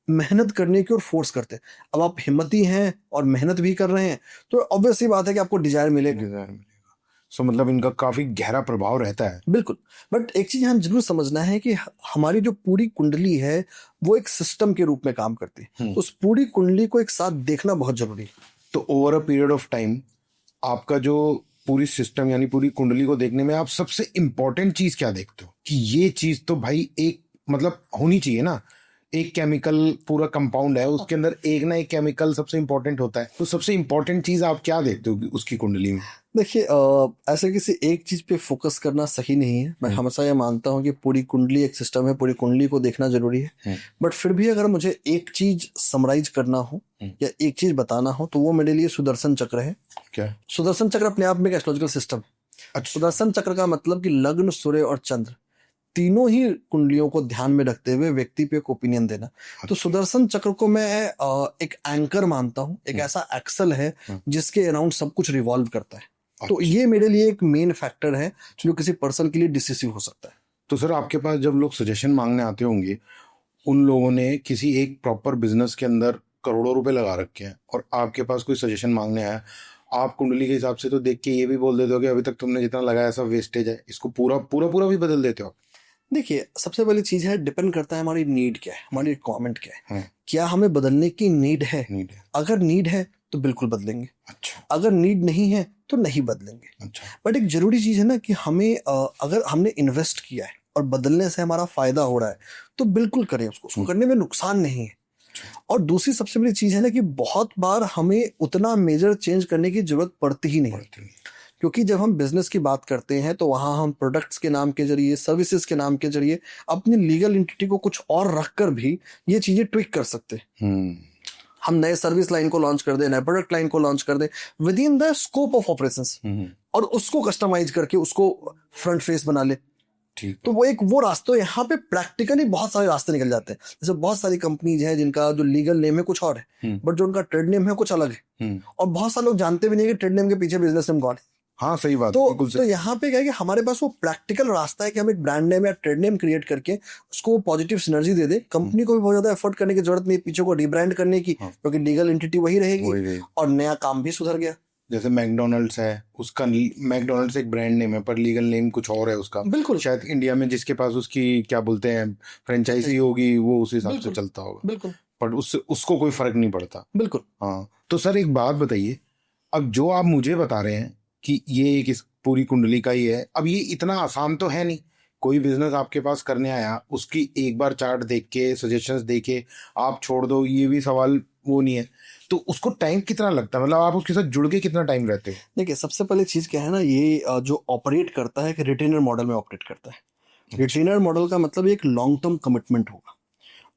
मेहनत करने की ओर फोर्स करते हैं। अब आप हिम्मती हैं और मेहनत भी कर रहे हैं तो ऑब्वियसली बात है कि आपको डिजायर मिलेगा। सो मतलब इनका काफी गहरा प्रभाव रहता है। बिल्कुल। बट एक चीज यहाँ जरूर समझना है कि हमारी जो पूरी कुंडली है वो एक सिस्टम के रूप में काम करती है। तो उस पूरी कुंडली को एक साथ देखना बहुत जरूरी है। तो over a period of time आपका जो पूरी सिस्टम यानी पूरी कुंडली को देखने में आप सबसे इंपॉर्टेंट चीज क्या देखते हो कि ये चीज तो भाई एक मतलब होनी चाहिए ना, एक केमिकल पूरा कंपाउंड है, उसके अंदर एक ना एक केमिकल सबसे इंपॉर्टेंट होता है, तो सबसे इंपॉर्टेंट चीज आप क्या देखते हो उसकी कुंडली में? देखिए ऐसे किसी एक चीज पे फोकस करना सही नहीं है। मैं हमेशा ये मानता हूँ कि पूरी कुंडली एक सिस्टम है, पूरी कुंडली को देखना जरूरी है। बट फिर भी अगर मुझे एक चीज समराइज करना हो या एक चीज बताना हो तो वो मेरे लिए सुदर्शन चक्र है। क्या? सुदर्शन चक्र अपने आप में एक एस्ट्रोलॉजिकल सिस्टम है। अच्छा। सुदर्शन चक्र का मतलब कि लग्न, सूर्य और चंद्र तीनों ही कुंडलियों को ध्यान में रखते हुए व्यक्ति पे एक ओपिनियन देना। तो सुदर्शन चक्र को मैं एक एंकर मानता हूँ, एक ऐसा एक्सल है जिसके अराउंड सब कुछ रिवॉल्व करता है। तो ये मेरे लिए एक मेन फैक्टर है जो किसी पर्सन के लिए डिसिसिव हो सकता है। तो सर आपके पास जब लोग सजेशन मांगने आते होंगे, उन लोगों ने किसी एक प्रॉपर बिजनेस के अंदर करोड़ों रुपए लगा रखे हैं और आपके पास कोई सजेशन मांगने आया, आप कुंडली के हिसाब से तो देख के ये भी बोल देते हो कि अभी तक तुमने जितना लगाया सब वेस्टेज है, इसको पूरा पूरा पूरा भी बदल देते हो? देखिए सबसे पहली चीज है, डिपेंड करता है हमारी नीड क्या है, हमारी रिक्वायरमेंट क्या है। हाँ। क्या हमें बदलने की नीड है? नीड है। अगर नीड है तो बिल्कुल बदलेंगे। अच्छा। अगर नीड नहीं है तो नहीं बदलेंगे। अच्छा। बट एक जरूरी चीज है ना कि हमें अगर हमने इन्वेस्ट किया है और बदलने से हमारा फायदा हो रहा है तो बिल्कुल करें उसको करने में नुकसान नहीं है। और दूसरी सबसे बड़ी चीज है ना कि बहुत बार हमें उतना मेजर चेंज करने की जरूरत पड़ती ही नहीं, क्योंकि जब हम बिजनेस की बात करते हैं तो वहां हम प्रोडक्ट्स के नाम के जरिए, सर्विसेज के नाम के जरिए अपनी लीगल एंटिटी को कुछ और रखकर भी ये चीजें ट्विक कर सकते हैं। हम नए सर्विस लाइन को लॉन्च कर दें, नए प्रोडक्ट लाइन को लॉन्च कर दें with in the scope of operations, और उसको कस्टमाइज करके उसको फ्रंट फेस बना ले। ठीक। तो वो रास्ते यहाँ पे प्रैक्टिकली बहुत सारे रास्ते निकल जाते हैं। जैसे बहुत सारी कंपनीज हैं जिनका जो लीगल नेम है कुछ और है, बट जो उनका ट्रेड नेम है कुछ अलग है, और बहुत सारे लोग जानते भी नहीं कि ट्रेड नेम के पीछे बिजनेस नेम कौन है। हाँ सही बात। तो यहाँ पे क्या है कि हमारे पास वो प्रैक्टिकल रास्ता है कि हम एक ब्रांड नेम या ट्रेड नेम क्रिएट करके उसको पॉजिटिव सिनर्जी दे दे। कंपनी को भी बहुत ज्यादा एफर्ट करने की जरूरत नहीं, पीछे को रिब्रांड करने की, क्योंकि लीगल एंटिटी वही रहेगी और नया काम भी सुधर गया। जैसे मैकडोनल्ड्स है, उसका मैकडोनल्ड्स एक ब्रांड नेम है पर लीगल नेम कुछ और है उसका। बिल्कुल। शायद इंडिया में जिसके पास उसकी क्या बोलते हैं फ्रेंचाइजी होगी वो उस हिसाब से चलता होगा। बिल्कुल। पर उसको कोई फर्क नहीं पड़ता। बिल्कुल। हाँ। तो सर एक बात बताइए, अब जो आप मुझे बता रहे हैं कि ये एक पूरी कुंडली का ही है, अब ये इतना आसान तो है नहीं। कोई बिजनेस आपके पास करने आया, उसकी एक बार चार्ट देख के सजेशंस दे के आप छोड़ दो, ये भी सवाल वो नहीं है। तो उसको टाइम कितना लगता है, मतलब आप उसके साथ जुड़ के कितना टाइम रहते हो? देखिए सबसे पहले चीज क्या है ना, ये जो ऑपरेट करता है कि रिटेनर मॉडल में ऑपरेट करता है। रिटेनर मॉडल का मतलब एक लॉन्ग टर्म कमिटमेंट होगा,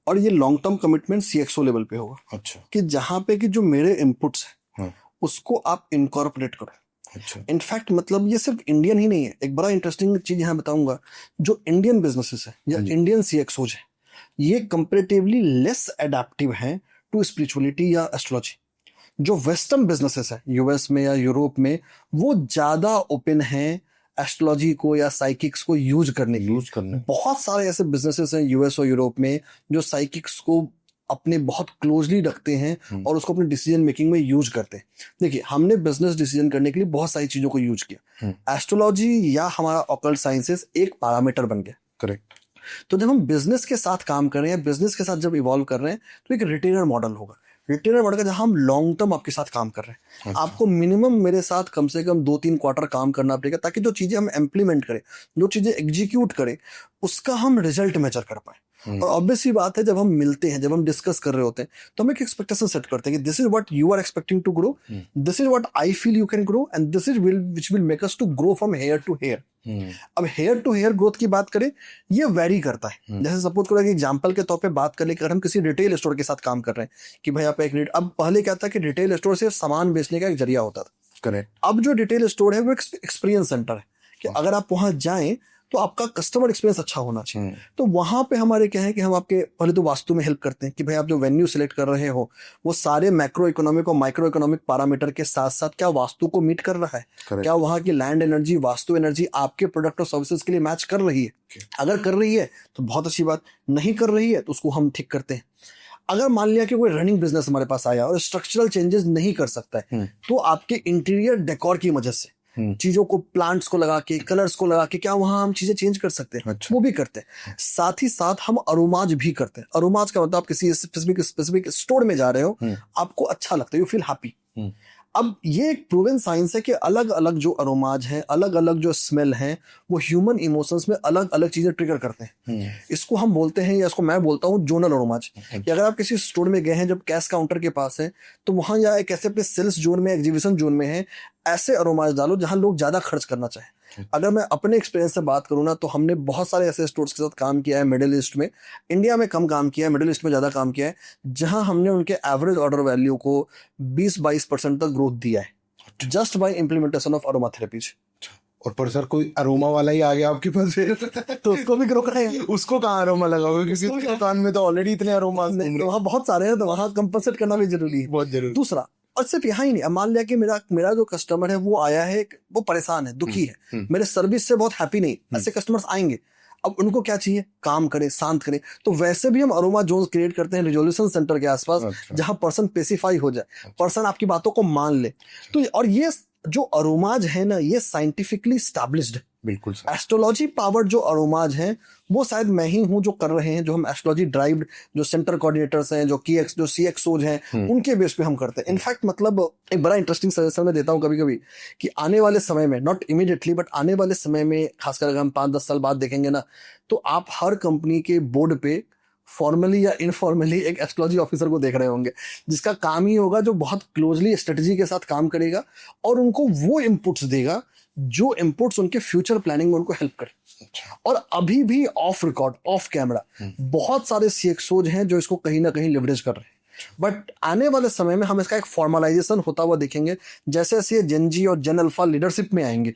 और ये long term commitment CXO level पे होगा। अच्छा। कि जहाँ पे कि जो मेरे इनपुट्स हैं उसको आप इनकॉर्पोरेट करो। अच्छा। इनफैक्ट मतलब ये सिर्फ इंडियन ही नहीं है, एक बड़ा इंटरेस्टिंग चीज यहाँ बताऊंगा, जो इंडियन बिजनेसेस है या इंडियन CXOs है ये कंपेरेटिवली लेस एडेप्टिव हैं टू स्पिरिचुअलिटी या एस्ट्रोलॉजी। जो वेस्टर्न बिजनेसेस है US में या यूरोप में, वो ज्यादा ओपन हैं एस्ट्रोलॉजी को या साइकिक्स को यूज करने। बहुत सारे ऐसे बिजनेसेस हैं US और यूरोप में जो साइकिक्स को अपने बहुत क्लोजली रखते हैं और उसको अपने डिसीजन मेकिंग में यूज करते हैं। देखिए हमने बिजनेस डिसीजन करने के लिए बहुत सारी चीजों को यूज किया। एस्ट्रोलॉजी या हमारा ऑकल्ट साइंसेस एक पैरामीटर बन गया। करेक्ट। तो जब हम बिजनेस के साथ काम कर रहे हैं, बिजनेस के साथ जब इवॉल्व कर रहे हैं, तो एक रिटेनर मॉडल होगा। रिटेनर मॉडल का जहां हम लॉन्ग टर्म आपके साथ काम कर रहे हैं। अच्छा। आपको मिनिमम मेरे साथ कम से कम 2-3 क्वार्टर काम करना पड़ेगा, ताकि जो चीजें हम इम्प्लीमेंट करें, जो चीजें एग्जीक्यूट करें, उसका हम रिजल्ट मेजर कर पाए। और ऑब्वियसली बात है, जब हम मिलते हैं, जब हम डिस्कस कर रहे होते हैं, तो हम एक एक्सपेक्टेशन सेट करते हैं कि this is what you are expecting to grow, this is what I feel you can grow, and this is which will make us to grow from here to here. अब here to here growth की बात करें, ये very करता है। जैसे suppose करो कि एग्जांपल के तौर पे बात कर ले, अगर हम किसी रिटेल स्टोर के साथ काम कर रहे हैं कि भाई आप एक अब पहले क्या था कि रिटेल स्टोर सिर्फ सामान बेचने का एक जरिया होता था। करेक्ट। अब जो रिटेल स्टोर है वो एक्सपीरियंस सेंटर है कि अगर आप वहां जाएं तो आपका कस्टमर एक्सपीरियंस अच्छा होना चाहिए। तो वहां पे हमारे क्या है कि हम आपके पहले तो वास्तु में हेल्प करते हैं कि भाई आप जो वेन्यू सिलेक्ट कर रहे हो वो सारे मैक्रो इकोनॉमिक और माइक्रो इकोनॉमिक पैरामीटर के साथ साथ क्या वास्तु को मीट कर रहा है। Correct. क्या वहां की लैंड एनर्जी, वास्तु एनर्जी आपके प्रोडक्ट और सर्विसेज के लिए मैच कर रही है। अगर कर रही है तो बहुत अच्छी बात, नहीं कर रही है तो उसको हम ठीक करते हैं। अगर मान लिया कि कोई रनिंग बिजनेस हमारे पास आया और स्ट्रक्चरल चेंजेस नहीं कर सकता है, तो आपके इंटीरियर डेकोर की वजह से चीजों को, प्लांट्स को लगा के, कलर्स को लगा के क्या वहां हम चीजें चेंज कर सकते हैं। अच्छा। वो भी करते हैं। साथ ही साथ हम अरोमाज भी करते हैं। अरोमाज का मतलब आप किसी स्पेसिफिक स्टोर में जा रहे हो, आपको अच्छा लगता है, यू फील हैप्पी। अब ये एक प्रूवन साइंस है कि अलग अलग जो अरोमाज हैं, अलग अलग जो स्मेल हैं, वो ह्यूमन इमोशंस में अलग अलग चीजें ट्रिगर करते हैं। इसको हम बोलते हैं, या इसको मैं बोलता हूँ जोनल अरोमाज। कि अगर आप किसी स्टोर में गए हैं, जब कैश काउंटर के पास है, तो वहां या एक ऐसे अपने सेल्स जोन में, एग्जीबिशन जोन में है, ऐसे अरोमाज डालो जहां लोग ज्यादा खर्च करना चाहें। अगर मैं अपने एक्सपीरियंस से बात करूँ ना, तो हमने बहुत सारे ऐसे स्टोर्स के साथ काम किया है मिडिल ईस्ट में। इंडिया में कम काम किया है, मिडिल ईस्ट में ज़्यादा काम किया है, जहां हमने उनके एवरेज ऑर्डर वैल्यू को 20-22% तक ग्रोथ दिया है, just by implementation of aroma therapies. और पर सर कोई अरोमा वाला ही आ गया आपके पास तो उसको भी ग्रो कराएंगे। उसको कहाँ अरोमा लगाओगे, क्योंकि उसकी दुकान में तो ऑलरेडी इतने अरोमा तो वहाँ बहुत सारे हैं, तो वहाँ कंपनसेट करना भी जरूरी है, बहुत जरूरी। दूसरा, और सिर्फ यहाँ ही नहीं, अब मान लिया कि मेरा जो कस्टमर है वो आया है, वो परेशान है, दुखी है, मेरे सर्विस से बहुत हैप्पी नहीं, ऐसे कस्टमर्स आएंगे। अब उनको क्या चाहिए, काम करे, शांत करे। तो वैसे भी हम अरोमा जोन्स क्रिएट करते हैं रिजोल्यूशन सेंटर के आसपास, जहां पर्सन पेसिफाई हो जाए, पर्सन आपकी बातों को मान ले। तो और ये जो अरोमाज है ना, ये साइंटिफिकली स्टैब्लिश्ड है। बिल्कुल सर। एस्ट्रोलॉजी पावर्ड जो अरोमाज हैं, वो शायद मैं ही हूं जो कर रहे हैं, जो हम एस्ट्रोलॉजी ड्राइव्ड जो सेंटर कोऑर्डिनेटर्स हैं, जो CXOs हैं, उनके बेस पे हम करते हैं। इनफैक्ट मतलब एक बड़ा इंटरेस्टिंग सजेशन मैं देता हूं कभी कभी, कि आने वाले समय में, नॉट इमीडिएटली बट आने वाले समय में, खासकर अगर हम 5-10 साल बाद देखेंगे ना, तो आप हर कंपनी के बोर्ड पे फॉर्मली या इनफॉर्मली एक एस्ट्रोलॉजी ऑफिसर को देख रहे होंगे, जिसका काम ही होगा जो बहुत क्लोजली स्ट्रेटजी के साथ काम करेगा और उनको वो इनपुट्स देगा जो इनपुट्स उनके फ्यूचर प्लानिंग में उनको हेल्प करे। और अभी भी ऑफ रिकॉर्ड, ऑफ कैमरा बहुत सारे CXOs हैं जो इसको कहीं ना कहीं लिवरेज कर रहे हैं। बट आने वाले समय में हम इसका एक फॉर्मलाइजेशन होता हुआ देखेंगे, जैसे जैसे जेन जी और जेन अल्फा लीडरशिप में आएंगे।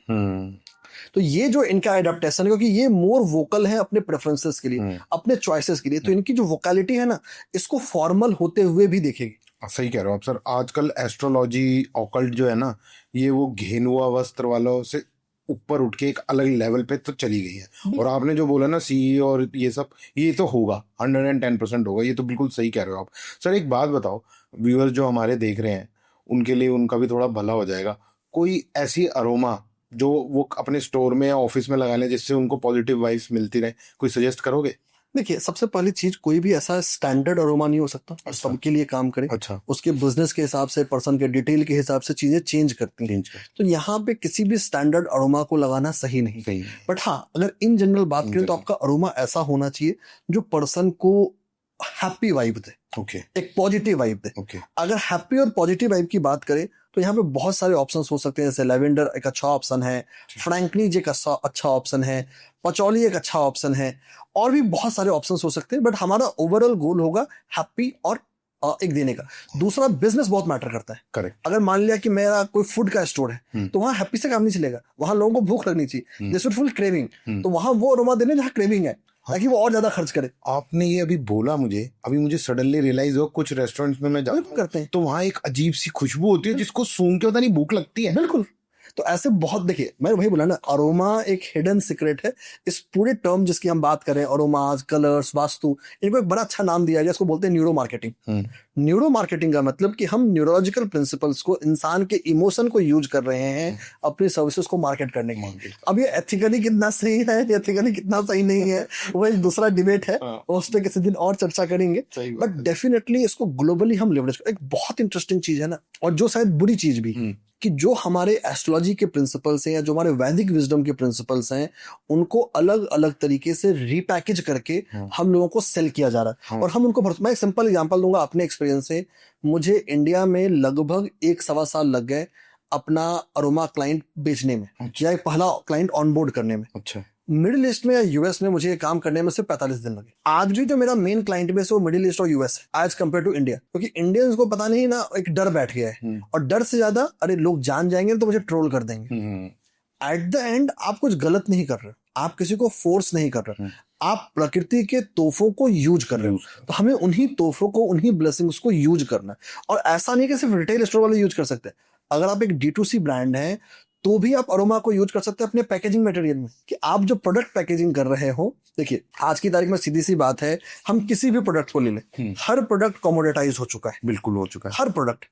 तो ये जो इनका एडेप्टेशन है, क्योंकि ये मोर वोकल है अपने प्रेफरेंसेस के लिए, अपने चॉइसेस के लिए, तो इनकी जो वोकलिटी है ना, इसको फॉर्मल होते हुए भी देखेगी। सही कह रहे हो आप सर। आजकल एस्ट्रोलॉजी ऑकल्ट जो है ना, ये वो घेनुआ वस्त्र वालों से ऊपर उठ के एक अलग लेवल पे तो चली गई है। और आपने जो बोला ना CE और ये सब, ये तो होगा, 110% होगा, ये तो बिल्कुल सही कह रहे हो आप सर। एक बात बताओ, व्यूअर्स जो हमारे देख रहे हैं, उनके लिए उनका भी थोड़ा भला हो जाएगा। कोई ऐसी अरोमा जो वो अपने स्टोर में या ऑफिस में लगा लें, जिससे उनको पॉजिटिव वाइब्स मिलती रहे, कोई सजेस्ट करोगे? देखिए, सबसे पहली चीज, कोई भी ऐसा स्टैंडर्ड अरोमा नहीं हो सकता और सबके लिए काम करे। अच्छा। उसके बिजनेस के हिसाब से, पर्सन के डिटेल के हिसाब से चीजें चेंज करती हैं। तो यहाँ पे किसी भी स्टैंडर्ड अरोमा को लगाना सही नहीं। बट हाँ, अगर इन जनरल बात करें तो आपका अरोमा ऐसा होना चाहिए जो पर्सन को हैप्पी वाइब दे, एक पॉजिटिव वाइब दे। अगर हैप्पी और पॉजिटिव वाइब की बात करें तो यहाँ पे बहुत सारे ऑप्शंस हो सकते हैं, जैसे लेवेंडर एक अच्छा ऑप्शन है, फ्रैंकनीज एक अच्छा ऑप्शन है, पचौली एक अच्छा ऑप्शन है, और भी बहुत सारे ऑप्शंस हो सकते हैं। बट हमारा ओवरऑल गोल होगा हैप्पी और एक देने का। दूसरा, बिजनेस बहुत मैटर करता है। करेक्ट। अगर मान लिया कि मेरा कोई फूड का स्टोर है, तो वहां हैप्पी से काम नहीं चलेगा, वहां लोगों को भूख लगनी चाहिए, दे शुड फील क्रेविंग। तो वहां वो अरोमा देने जहाँ क्रेविंग है, ताकि वो और ज्यादा खर्च करे। आपने ये अभी बोला, मुझे सडनली रियलाइज हुआ, कुछ रेस्टोरेंट्स में मैं जाता करते हैं तो वहाँ एक अजीब सी खुशबू होती है, जिसको सूंघ के पता नहीं भूख लगती है। बिल्कुल। तो ऐसे बहुत, देखिए मैं वही बोला ना, अरोमा एक हिडन सीक्रेट है। इस पूरे टर्म जिसकी हम बात कर रहे हैं, अरोमाज, कलर्स, वास्तु, इनको एक बड़ा अच्छा नाम दिया गया, इसको बोलते हैं न्यूरो मार्केटिंग। न्यूरो मार्केटिंग का मतलब कि हम न्यूरोलॉजिकल प्रिंसिपल्स को, इंसान के इमोशन को यूज कर रहे हैं अपनी सर्विसेज को मार्केट करने के लिए। अब ये एथिकली कितना सही है, एथिकली कितना सही नहीं है, वो एक दूसरा डिबेट है, उस पर किसी दिन और चर्चा करेंगे। बट डेफिनेटली इसको ग्लोबली हम लेवरेज, एक बहुत इंटरेस्टिंग चीज है ना, और जो शायद बुरी चीज भी, कि जो हमारे एस्ट्रोलॉजी के प्रिंसिपल्स हैं या जो हमारे वैदिक विजडम के प्रिंसिपल्स हैं, उनको अलग अलग तरीके से रीपैकेज करके हम लोगों को सेल किया जा रहा है। और हम उनको, मैं एक सिंपल एग्जांपल दूंगा अपने एक्सपीरियंस से। मुझे इंडिया में लगभग 1-1.25 साल लग गए अपना अरोमा क्लाइंट बेचने में, या पहला क्लाइंट ऑनबोर्ड करने में। अच्छा। मिडिल ईस्ट में या US में मुझे ये काम करने में सिर्फ 45 दिन लगे। आज भी जो मेरा मेन क्लाइंट बेस है वो मिडिल ईस्ट और US है एज कम्पेयर टू इंडिया, क्योंकि इंडियंस को पता नहीं ना, एक डर बैठ गया है, और डर से ज्यादा, अरे लोग जान जाएंगे तो मुझे ट्रोल कर देंगे। एट द एंड आप कुछ गलत नहीं कर रहे, आप किसी को फोर्स नहीं कर रहे, आप प्रकृति के तोहफों को यूज कर रहे हो। तो हमें उन्हीं तोहफों को, उन्हीं ब्लेसिंग्स को यूज करना है। और ऐसा नहीं कि सिर्फ रिटेल स्टोर वाले यूज कर सकते हैं, अगर आप एक D2C ब्रांड है तो भी आप अरोमा को यूज कर सकते हैं अपने पैकेजिंग मटेरियल में, कि आप जो प्रोडक्ट पैकेजिंग कर रहे हो। देखिए, आज की तारीख में सीधी सी बात है, हम किसी भी प्रोडक्ट को ले लें, हर प्रोडक्ट कमोडिटाइज हो चुका है। बिल्कुल हो चुका है। हर प्रोडक्ट,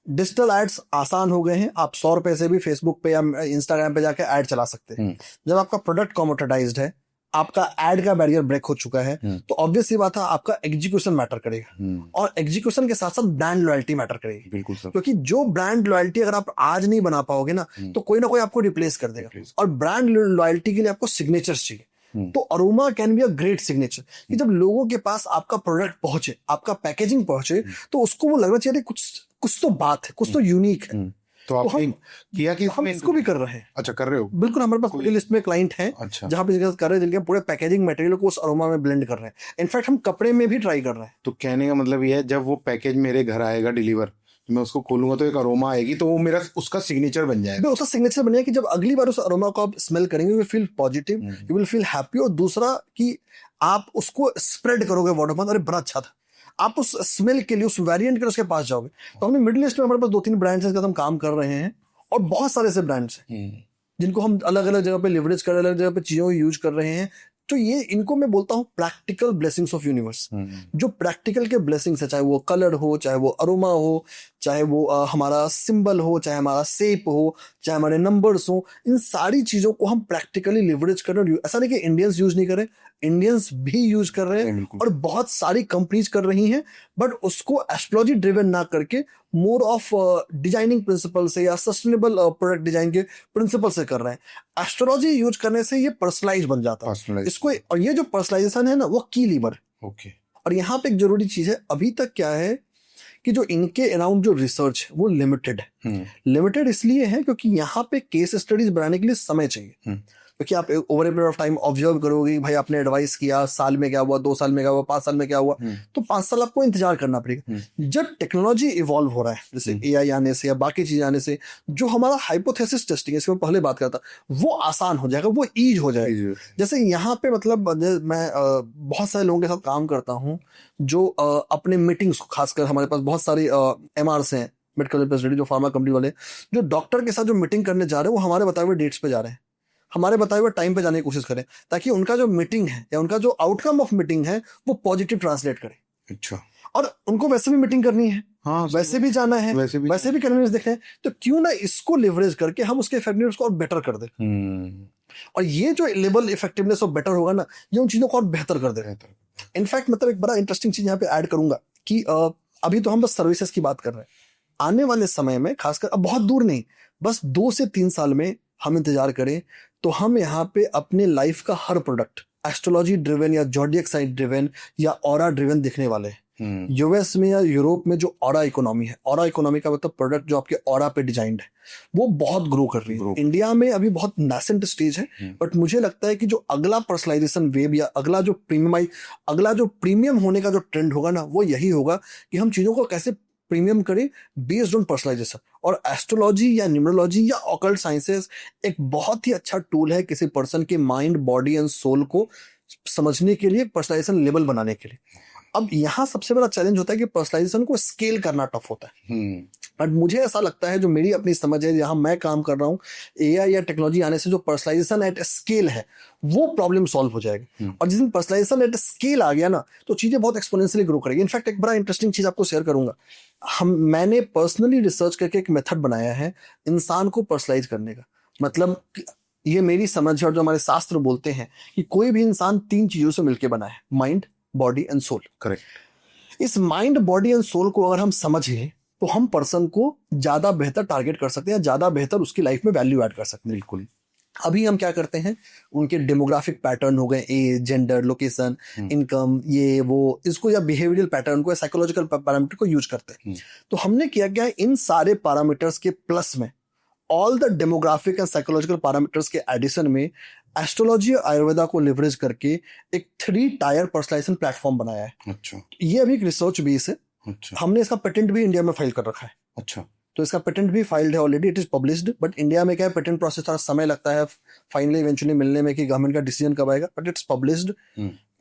डिजिटल एड्स आसान हो गए हैं, आप 100 रुपए से भी फेसबुक पे या इंस्टाग्राम पे जाके एड चला सकते हैं। जब आपका प्रोडक्ट कमोडिटाइज्ड है, आपका एड का बैरियर ब्रेक हो चुका है, तो ऑब्वियस सी बात है आपका एग्जीक्यूशन मैटर करेगा, और एग्जीक्यूशन के साथ साथ ब्रांड लॉयल्टी मैटर करेगी। बिल्कुल सर। क्योंकि जो ब्रांड लॉयल्टी अगर आप आज नहीं बना पाओगे ना, तो कोई ना कोई आपको रिप्लेस कर देगा, और ब्रांड लॉयल्टी के लिए आपको सिग्नेचर्स चाहिए। तो aroma can be a great signature, कि जब लोगों के पास आपका प्रोडक्ट पहुंचे, आपका पैकेजिंग पहुंचे, तो उसको वो लगना चाहिए कुछ तो बात है, कुछ तो यूनिक है। तो आपने किया कि हम इसको भी कर रहे हैं। अच्छा, कर रहे हो? बिल्कुल, हमारे पास पूरी लिस्ट में क्लाइंट हैं, अच्छा, जहां पे कर रहे हैं, जिनके पूरे पैकेजिंग मटेरियल को उस अरोमा में ब्लेंड कर रहे हैं। इनफैक्ट हम कपड़े में भी ट्राई कर रहे हैं। तो कहने का मतलब ये है, जब वो पैकेज मेरे घर आएगा डिलीवर, मैं उसको खोलूंगा तो एक अरोमा आएगी, तो वो मेरा उसका सिग्नेचर बन जाएगा। उसका सिग्नेचर बनेगा कि जब अगली बार उस अरोमा को आप स्मेल करेंगे, you will feel positive, you will feel happy. और दूसरा कि आप उसको स्प्रेड करोगे वर्ड ऑफ माउथ, अरे बड़ा अच्छा था, आप उस स्मेल के लिए, उस वेरिएंट के उसके पास जाओगे। तो हमने मिडिल ईस्ट में हमारे पास 2-3 ब्रांड्स हैं, हम काम कर रहे हैं, और बहुत सारे ऐसे ब्रांड्स हैं जिनको हम अलग अलग जगह पे लिवरेज कर रहे हैं, अलग जगह पे चीजों को यूज कर रहे हैं। तो ये इनको मैं बोलता हूँ प्रैक्टिकल ब्लेसिंग्स ऑफ यूनिवर्स। जो प्रैक्टिकल के ब्लेसिंग्स है, चाहे वो कलर हो, चाहे वो अरोमा हो, चाहे वो हमारा सिंबल हो, चाहे हमारा शेप हो, चाहे हमारे नंबर्स हो, इन सारी चीजों को हम प्रैक्टिकली लिवरेज कर रहे हैं। ऐसा नहीं कि इंडियंस यूज नहीं कर रहे, इंडियंस भी यूज कर रहे हैं, और बहुत सारी कंपनीज कर रही हैं, बट उसको एस्ट्रोलॉजी ड्रिवन ना करके मोर ऑफ डिजाइनिंग प्रिंसिपल से या सस्टेनेबल प्रोडक्ट डिजाइन के प्रिंसिपल से कर रहे हैं। एस्ट्रोलॉजी यूज करने से ये पर्सनलाइज बन जाता है इसको, और ये जो पर्सनलाइजेशन है ना, वो की लीवर। ओके। और यहाँ पे एक जरूरी चीज है, अभी तक क्या है कि जो इनके अराउंड जो रिसर्च है वो लिमिटेड है। लिमिटेड इसलिए है क्योंकि यहाँ पे केस स्टडीज बनाने के लिए समय चाहिए। क्योंकि आप over a period of time observe करोगे, भाई आपने एडवाइस किया, साल में क्या हुआ, 2 साल में क्या हुआ, 5 साल में क्या हुआ, तो 5 साल आपको इंतजार करना पड़ेगा। जब टेक्नोलॉजी इवॉल्व हो रहा है, जैसे एआई आने से या बाकी चीजें आने से, जो हमारा हाइपोथेसिस टेस्टिंग है, इसके मैं पहले बात करता, वो आसान हो जाएगा, वो ईज हो जाएगा। जैसे यहाँ पे मतलब मैं बहुत सारे लोगों के साथ काम करता हूँ जो अपने मीटिंग्स को, खासकर हमारे पास बहुत सारी एमआरस हैं, मेडिकल रिप्रेजेंटेटिव, जो फार्मा कंपनी वाले, जो डॉक्टर के साथ जो मीटिंग करने जा रहे हैं, वो हमारे बताए हुए डेट्स पे जा रहे हैं, हमारे बताए हुए टाइम पे जाने की कोशिश करें, ताकि उनका जो मीटिंग है या उनका जो आउटकम ऑफ मीटिंग है वो पॉजिटिव ट्रांसलेट करे। अच्छा। और उनको वैसे भी मीटिंग करनी है, हाँ, वैसे भी जाना है, वैसे भी कन्वीनियंस देखना है, तो क्यों ना इसको लिवरेज करके हम उसके इफेक्टिवनेस को और बेटर कर दे। और ये जो लेवल इफेक्टिवनेस और बेटर होगा ना, ये उन चीजों को और बेहतर कर देगा। इनफैक्ट मतलब एक बड़ा इंटरेस्टिंग चीज यहाँ पे ऐड करूंगा कि अभी तो हम बस सर्विसेज की बात कर रहे हैं, आने वाले समय में खासकर, अब बहुत दूर नहीं, बस 2 से 3 साल में हम इंतजार करें, तो हम यहाँ पे अपने लाइफ का हर प्रोडक्ट एस्ट्रोलॉजी ड्रिवन या जॉडियक साइन ड्रिवन या ऑरा ड्रिवन दिखने वाले हैं। यूएस में या यूरोप में जो ऑरा इकोनॉमी है, ऑरा इकोनॉमी का मतलब प्रोडक्ट जो आपके ऑरा पे डिजाइंड है, वो बहुत ग्रो कर रही है। इंडिया में अभी बहुत नासेंट स्टेज है, बट मुझे लगता है कि जो अगला पर्सनलाइजेशन वेव या अगला जो प्रीमियम होने का जो ट्रेंड होगा ना, वो यही होगा कि हम चीजों को कैसे प्रीमियम करें बेस्ड ऑन पर्सनलाइजेशन। और एस्ट्रोलॉजी या न्यूमरोलॉजी या ऑकल्ट साइंसेस एक बहुत ही अच्छा टूल है किसी पर्सन के माइंड, बॉडी एंड सोल को समझने के लिए, पर्सनलाइजेशन लेवल बनाने के लिए। अब यहाँ सबसे बड़ा चैलेंज होता है कि पर्सनलाइजेशन को स्केल करना टफ होता है। बट मुझे ऐसा लगता है, जो मेरी अपनी समझ है, जहां मैं काम कर रहा हूँ, एआई या टेक्नोलॉजी आने से जो पर्सनलाइजेशन एट स्केल है, वो प्रॉब्लम सॉल्व हो जाएगी। और जिस दिन पर्सनलाइजेशन एट स्केल आ गया ना, तो चीजें बहुत एक्सपोनेंशियली ग्रो करेगी। इनफैक्ट एक बड़ा इंटरेस्टिंग चीज आपको शेयर करूंगा, मैंने पर्सनली रिसर्च करके एक मेथड बनाया है इंसान को पर्सनलाइज करने का। मतलब ये मेरी समझ है, और जो हमारे शास्त्र बोलते हैं कि कोई भी इंसान 3 चीजों से मिलकर बना है, mind, body and soul. Correct. इस माइंड, बॉडी एंड सोल को अगर हम समझें, तो हम पर्सन को ज्यादा बेहतर टारगेट कर सकते हैं, ज्यादा बेहतर उसकी लाइफ में वैल्यू ऐड कर सकते हैं। बिल्कुल। अभी हम क्या करते हैं, उनके डेमोग्राफिक पैटर्न हो गए, एज, जेंडर, लोकेशन, इनकम, ये वो, इसको या बिहेवियरल पैटर्न को या साइकोलॉजिकल पैरामीटर को यूज करते हैं। तो हमने किया क्या है, इन सारे पैरामीटर्स के प्लस में all the demographic and psychological parameters के एडिशन में एस्ट्रोलॉजी और आयुर्वेदा को लिवरेज करके एक 3 टायर पर्सनलाइजेशन प्लेटफॉर्म बनाया है। अच्छा। ये अभी एक रिसर्च बेस है। अच्छा। हमने इसका पेटेंट भी इंडिया में फाइल कर रखा है। अच्छा। तो इसका पेटेंट भी फाइल्ड है already, it is published. But India में क्या है, पेटेंट प्रोसेस थोड़ा समय लगता है फाइनली इवेंचुअली मिलने में कि गवर्नमेंट का डिसीजन कब आएगा, but it's published.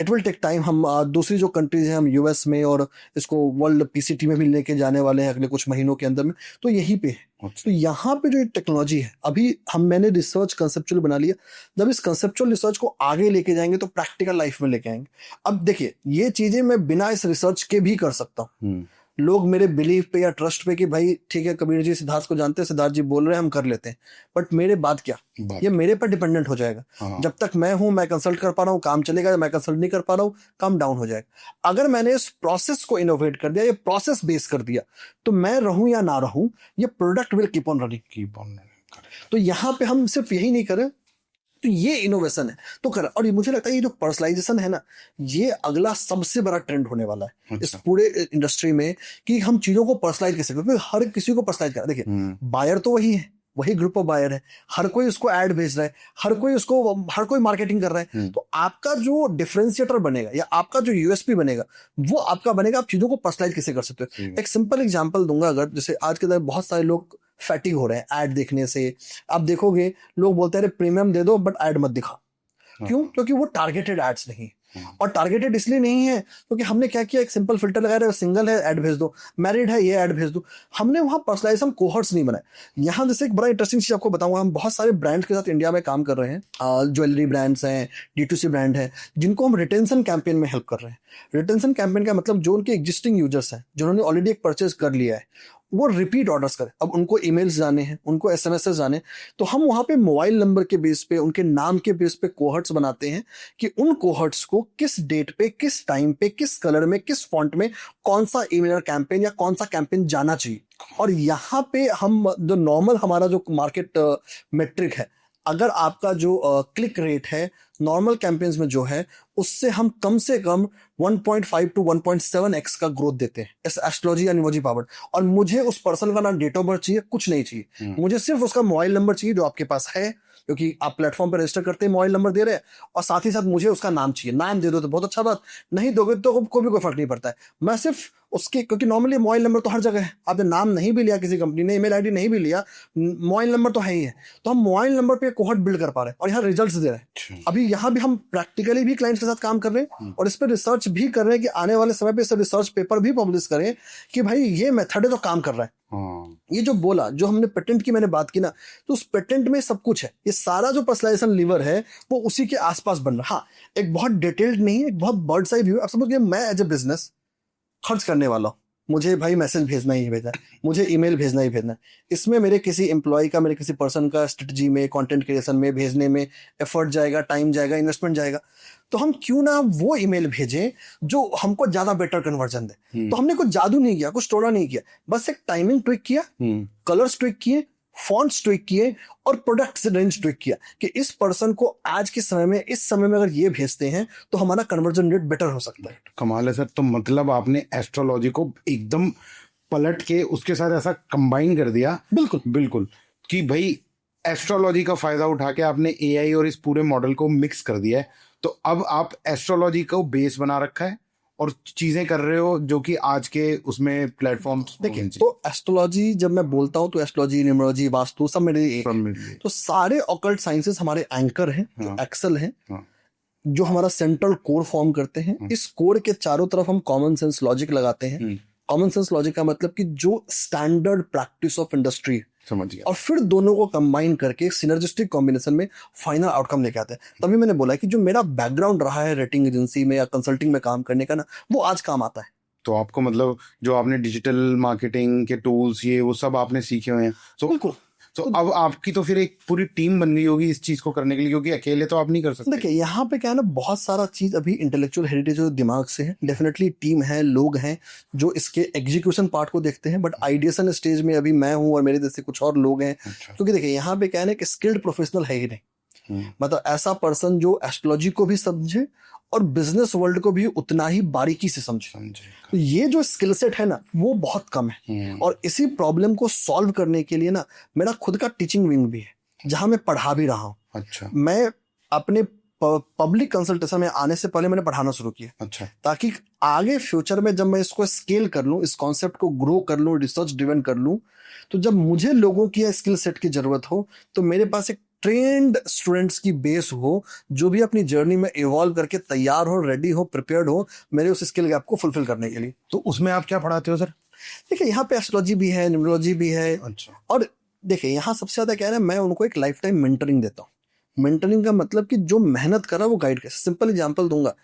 It will take time. हम दूसरी जो कंट्रीज हैं, हम यूएस में और इसको वर्ल्ड पीसीटी में भी लेके जाने वाले हैं अगले कुछ महीनों के अंदर में, तो यहीं पे है। अच्छा। तो यहाँ पे जो टेक्नोलॉजी है, अभी मैंने रिसर्च कंसेप्चुअल बना लिया, जब इस कंसेप्चुअल रिसर्च को आगे लेके जाएंगे तो प्रैक्टिकल लाइफ में लेके आएंगे। अब देखिए, ये चीजें मैं बिना इस रिसर्च के भी कर सकता हूँ, लोग मेरे बिलीफ पे या ट्रस्ट पे कि भाई ठीक है कबीर जी सिद्धार्थ को जानते हैं, सिद्धार्थ जी बोल रहे हैं हम कर लेते हैं, बट मेरे बाद क्या, ये मेरे पर डिपेंडेंट हो जाएगा। हाँ। जब तक मैं हूं, मैं कंसल्ट कर पा रहा हूँ, काम चलेगा। मैं कंसल्ट नहीं कर पा रहा हूँ, काम डाउन हो जाएगा। अगर मैंने इस प्रोसेस को इनोवेट कर दिया, ये प्रोसेस बेस कर दिया, तो मैं रहूं या ना रहूं, ये product will keep on running. तो यहाँ पे हम सिर्फ यही नहीं करें, तो ये इनोवेशन है तो कर। और ये मुझे लगता है ये जो पर्सनलाइजेशन है ना, ये अगला सबसे बड़ा ट्रेंड होने वाला है इस पूरे इंडस्ट्री में, कि हम चीजों को पर्सनलाइज कर सकते। हर किसी को पर्सनलाइज करा। देखिए बायर तो वही है, वही ग्रुप ऑफ बायर है, हर कोई उसको ऐड भेज रहा है, हर कोई मार्केटिंग कर रहा है। तो आपका जो डिफरेंशिएटर बनेगा या आपका जो यूएसपी बनेगा, वो आपका बनेगा आप चीजों को पर्सनलाइज कैसे कर सकते हो। एक सिंपल एग्जांपल दूंगा, अगर जैसे आज के दिन बहुत सारे लोग फैटिक हो रहे हैं ऐड देखने से। आप देखोगे लोग बोलते हैं अरे प्रीमियम दे दो बट ऐड मत दिखा। क्यों? क्योंकि वो टारगेटेड एड्स नहीं। और टारगेटेड इसलिए नहीं है क्योंकि हमने क्या किया, एक सिंपल फिल्टर लगाया है, सिंगल है ऐड भेज दो, मैरिड है ये ऐड भेज दो। हमने वहां पर्सनलाइज हम कोहर्ट्स नहीं बनाए। यहाँ जैसे एक बड़ा इंटरेस्टिंग चीज आपको बताऊंगा, हम बहुत सारे ब्रांड्स के साथ इंडिया में काम कर रहे हैं, ज्वेलरी ब्रांड्स हैं, D2C ब्रांड है, जिनको हम रिटेंशन कैंपेन में हेल्प कर रहे हैं। रिटेंशन कैंपेन का मतलब जो उनके एग्जिस्टिंग यूजर्स हैं, जिन्होंने ऑलरेडी एक परचेज कर लिया है, वो रिपीट ऑर्डर्स करें। अब उनको ईमेल्स जाने हैं, उनको एसएमएस जाने, तो हम वहां पे मोबाइल नंबर के बेस पे, उनके नाम के बेस पे कोहर्ट्स बनाते हैं कि उन कोहर्ट्स को किस डेट पे, किस टाइम पे, किस कलर में, किस फॉन्ट में कौन सा ईमेल कैंपेन या कौन सा कैंपेन जाना चाहिए। और यहाँ पे हम जो नॉर्मल हमारा जो मार्केट मेट्रिक है, अगर आपका जो क्लिक रेट है नॉर्मल कैंपेन्स में जो है, उससे हम कम से कम 1.5 to 1.7x का ग्रोथ देते हैं इस एस्ट्रोलॉजी या न्यूमरोलॉजी पावर्ड। और मुझे उस पर्सन का ना डेट ऑफ बर्थ चाहिए, कुछ नहीं चाहिए, मुझे सिर्फ उसका मोबाइल नंबर चाहिए जो आपके पास है, क्योंकि आप प्लेटफॉर्म पर रजिस्टर करते हैं, मोबाइल नंबर दे रहे हैं, और साथ ही साथ मुझे उसका नाम चाहिए। नाम दे दो तो बहुत अच्छा बात, नहीं दोगे तो कोई फर्क नहीं पड़ता है। मैं सिर्फ उसके, क्योंकि नॉर्मली मोबाइल नंबर तो हर जगह है, आपने नाम नहीं भी लिया, किसी कंपनी ने ईमेल आईडी नहीं भी लिया, मोबाइल नंबर तो है ही है। तो हम मोबाइल नंबर पे कोहॉर्ट बिल्ड कर पा रहे हैं और यहाँ रिजल्ट्स दे रहे हैं। अभी यहाँ भी हम प्रैक्टिकली भी क्लाइंट्स के साथ काम कर रहे हैं और इस पर रिसर्च भी कर रहे हैं कि आने वाले समय पे इस रिसर्च पेपर भी पब्लिश करें कि भाई ये मेथड है तो काम कर रहा है। ये जो बोला, जो हमने पेटेंट की मैंने बात की ना, तो उस पेटेंट में सब कुछ है। ये सारा जो पर्सनलाइजेशन लीवर है वो उसी के आसपास बन रहा है। हाँ, एक बहुत डिटेल्ड नहीं है, एक बहुत बर्ड्स आई व्यू। आप समझिए मैं एज ए बिजनेस खर्च करने वाला हूँ, मुझे भाई मैसेज भेजना ही भेजना है, मुझे ईमेल भेजना ही भेजना है। इसमें मेरे किसी एम्प्लॉय का, मेरे किसी पर्सन का स्ट्रेटजी में, कंटेंट क्रिएशन में, भेजने में एफर्ट जाएगा, टाइम जाएगा, इन्वेस्टमेंट जाएगा। तो हम क्यों ना वो ईमेल भेजें जो हमको ज्यादा बेटर कन्वर्जन दे। तो हमने कुछ जादू नहीं किया, कुछ टोड़ा नहीं किया, बस एक टाइमिंग ट्विक किया, कलर्स ट्विक किए, फॉन्ट्स ट्विक किए और प्रोडक्ट रेंज ट्विक किया कि इस पर्सन को आज के समय में, इस समय में अगर ये भेजते हैं तो हमारा कन्वर्जन रेट बेटर हो सकता है। कमाल है सर। तो मतलब आपने एस्ट्रोलॉजी को एकदम पलट के उसके साथ ऐसा कंबाइन कर दिया। बिल्कुल बिल्कुल, कि भाई एस्ट्रोलॉजी का फायदा उठा के आपने एआई और इस पूरे मॉडल को मिक्स कर दिया है। तो अब आप एस्ट्रोलॉजी को बेस बना रखा है और चीजें कर रहे हो जो कि आज के उसमें प्लेटफॉर्म। देखिए, तो एस्ट्रोलॉजी जब मैं बोलता हूँ तो एस्ट्रोलॉजी, न्यूमरोलॉजी, वास्तु सब मेरे एक। तो सारे ऑकल्ट साइंसेस हमारे एंकर हैं, जो एक्सेल हैं, जो हमारा सेंट्रल कोर फॉर्म करते हैं। इस कोर के चारों तरफ हम कॉमन सेंस लॉजिक लगाते हैं। कॉमन सेंस लॉजिक का मतलब कि जो स्टैंडर्ड प्रैक्टिस ऑफ इंडस्ट्री, समझ गया, और फिर दोनों को कंबाइन करके सिनर्जिस्टिक कॉम्बिनेशन में फाइनल आउटकम लेके आते हैं। तभी मैंने बोला कि जो मेरा बैकग्राउंड रहा है रेटिंग एजेंसी में या कंसल्टिंग में काम करने का ना, वो आज काम आता है। तो आपको मतलब जो आपने डिजिटल मार्केटिंग के टूल्स ये वो सब आपने सीखे हुए हैं। बिल्कुल। तो अब आपकी तो फिर एक पूरी टीम बन गई होगी इस चीज को करने के लिए, क्योंकि अकेले तो आप नहीं कर सकते। देखिए, यहाँ पे क्या है ना, बहुत सारा चीज अभी इंटेलेक्चुअल हेरिटेज जो दिमाग से है, डेफिनेटली टीम है, लोग हैं जो इसके एग्जीक्यूशन पार्ट को देखते हैं, बट आइडिएशन स्टेज में अभी मैं हूँ और मेरे जैसे कुछ और लोग हैं। क्योंकि देखिए यहाँ पे क्या है ना कि स्किल्ड प्रोफेशनल है ही नहीं, मतलब ऐसा पर्सन जो एस्ट्रोलॉजी को भी समझे और बिजनेस वर्ल्ड को भी उतना ही बारीकी से समझे। तो ये जो स्किल सेट है ना, वो बहुत कम है। और इसी प्रॉब्लम को सॉल्व करने के लिए ना, मेरा खुद का टीचिंग विंग भी है जहां मैं पढ़ा भी रहा हूँ। अच्छा। मैं अपने पब्लिक कंसल्टेशन में आने से पहले मैंने पढ़ाना शुरू किया। अच्छा। ताकि आगे फ्यूचर में जब मैं इसको स्केल कर लूँ, इस कॉन्सेप्ट को ग्रो कर लूँ, रिसर्च ड्रिवन कर लूँ, तो जब मुझे लोगों की स्किल सेट की जरूरत हो तो मेरे पास एक ट्रेंड स्टूडेंट्स की बेस हो जो भी अपनी जर्नी में इवॉल्व करके तैयार हो, रेडी हो, प्रिपेयर्ड हो मेरे उस स्किल गैप को फुलफिल करने के लिए। तो उसमें आप क्या पढ़ाते हो सर? देखिए, यहाँ पे एस्ट्रोलॉजी भी है, न्यूमरोलॉजी भी है। अच्छा। और देखिए, यहाँ सबसे ज्यादा क्या है ना, मैं उनको एक लाइफ टाइम मेंटरिंग देता हूँ। मेंटरिंग का मतलब कि जो मेहनत कर रहा है वो गाइड करे। सिंपल एग्जांपल दूंगा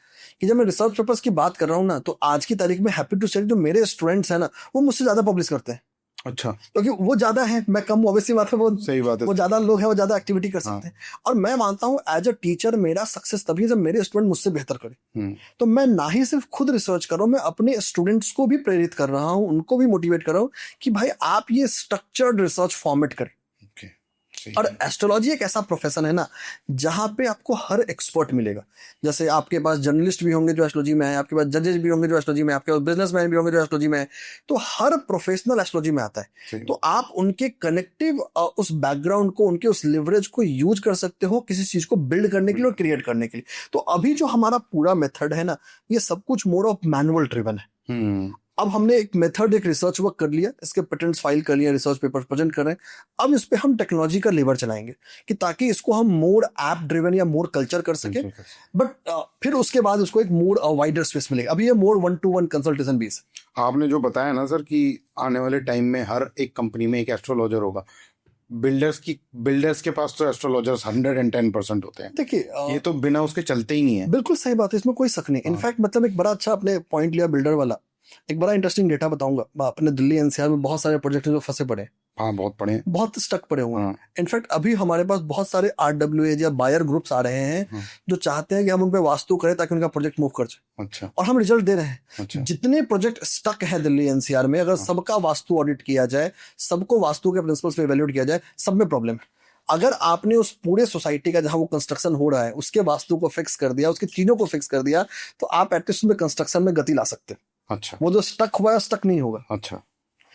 कि जब मैं रिसर्च पेपर्स की बात कर रहा हूँ ना, तो आज की तारीख में हैप्पी टू से जो मेरे स्टूडेंट्स हैं ना, वो मुझसे ज्यादा पब्लिश करते हैं, अच्छा, क्योंकि वो ज्यादा है, मैं कम हूँ, ऑब्वियसली बात है। सही बात है। वो ज्यादा लोग हैं, वो ज्यादा एक्टिविटी कर हाँ। सकते हैं। और मैं मानता हूँ एज अ टीचर मेरा सक्सेस तभी है जब मेरे स्टूडेंट मुझसे बेहतर करें। तो मैं ना ही सिर्फ खुद रिसर्च कर रहा हूँ, मैं अपने स्टूडेंट्स को भी प्रेरित कर रहा हूँ, उनको भी मोटिवेट कर रहा हूँ कि भाई आप ये स्ट्रक्चर्ड रिसर्च फॉर्मेट करें। ओके, सही और है। एस्ट्रोलॉजी एक ऐसा प्रोफेशन है ना जहाँ पे आपको हर एक्सपर्ट मिलेगा। जैसे आपके पास जर्नलिस्ट भी होंगे जो एस्ट्रोलॉजी में है, आपके पास जजेस भी होंगे जो एस्ट्रोलॉजी में है, आपके पास बिजनेसमैन भी होंगे जो एस्ट्रोलॉजी में है। तो हर प्रोफेशनल एस्ट्रोलॉजी में आता है। सही। तो आप उनके कनेक्टिव उस बैकग्राउंड को, उनके उस लिवरेज को यूज कर सकते हो किसी चीज को बिल्ड करने के लिए और क्रिएट करने के लिए। तो अभी जो हमारा पूरा मेथड है ना, ये सब कुछ मोर ऑफ मैनुअल ड्रिवन है। अब हमने एक मेथड, एक रिसर्च वर्क कर लिया, इसके पेटेंट्स फाइल कर लिया, रिसर्च पेपर प्रेजेंट कर रहे हैं। अब इस पे हम टेक्नोलॉजी का लेवर चलाएंगे कि ताकि इसको हम मोर ऐप ड्रिवन या मोर कल्चर कर सके। बट फिर उसके बाद उसको एक मोर वाइडर स्पेस मिलेगा। अभी ये मोर 1-to-1 कंसल्टेशन बेस है। आपने जो बताया ना सर कि आने वाले टाइम में हर एक कंपनी में एक एस्ट्रोलॉजर होगा। बिल्डर्स के पास तो एस्ट्रोलॉजर्स 110% होते हैं। देखिए ये तो बिना उसके चलते ही नहीं है। बिल्कुल सही बात है, इसमें कोई शक नहीं। इनफैक्ट मतलब एक बड़ा अच्छा आपने पॉइंट लिया बिल्डर वाला। एक बड़ा इंटरेस्टिंग डेटा बताऊंगा। अपने दिल्ली एनसीआर में बहुत सारे प्रोजेक्ट जो फंसे पड़े हैं। हाँ, बहुत पड़े हैं, बहुत स्टक पड़े हुए हैं। हाँ। इनफैक्ट अभी हमारे पास बहुत सारे RWA या बायर ग्रुप्स आ रहे हैं जो चाहते हैं कि हम उन पे वास्तु करें ताकि उनका प्रोजेक्ट मूव कर जाए। अच्छा। और हम रिजल्ट दे रहे हैं। अच्छा। जितने प्रोजेक्ट स्टक है दिल्ली एनसीआर में, अगर सबका वास्तु ऑडिट किया जाए, सबको वास्तु के प्रिंसिपल्स पे इवैल्यूएट किया जाए, सब में प्रॉब्लम है। अगर आपने उस पूरे सोसाइटी का जहां वो कंस्ट्रक्शन हो रहा है उसके वास्तु को फिक्स कर दिया, उसकी चीजों को फिक्स कर दिया, तो आप एटलीस्ट उसमें कंस्ट्रक्शन में गति ला सकते हैं। अच्छा। वो जो स्टक हुआ है स्टक नहीं होगा। अच्छा।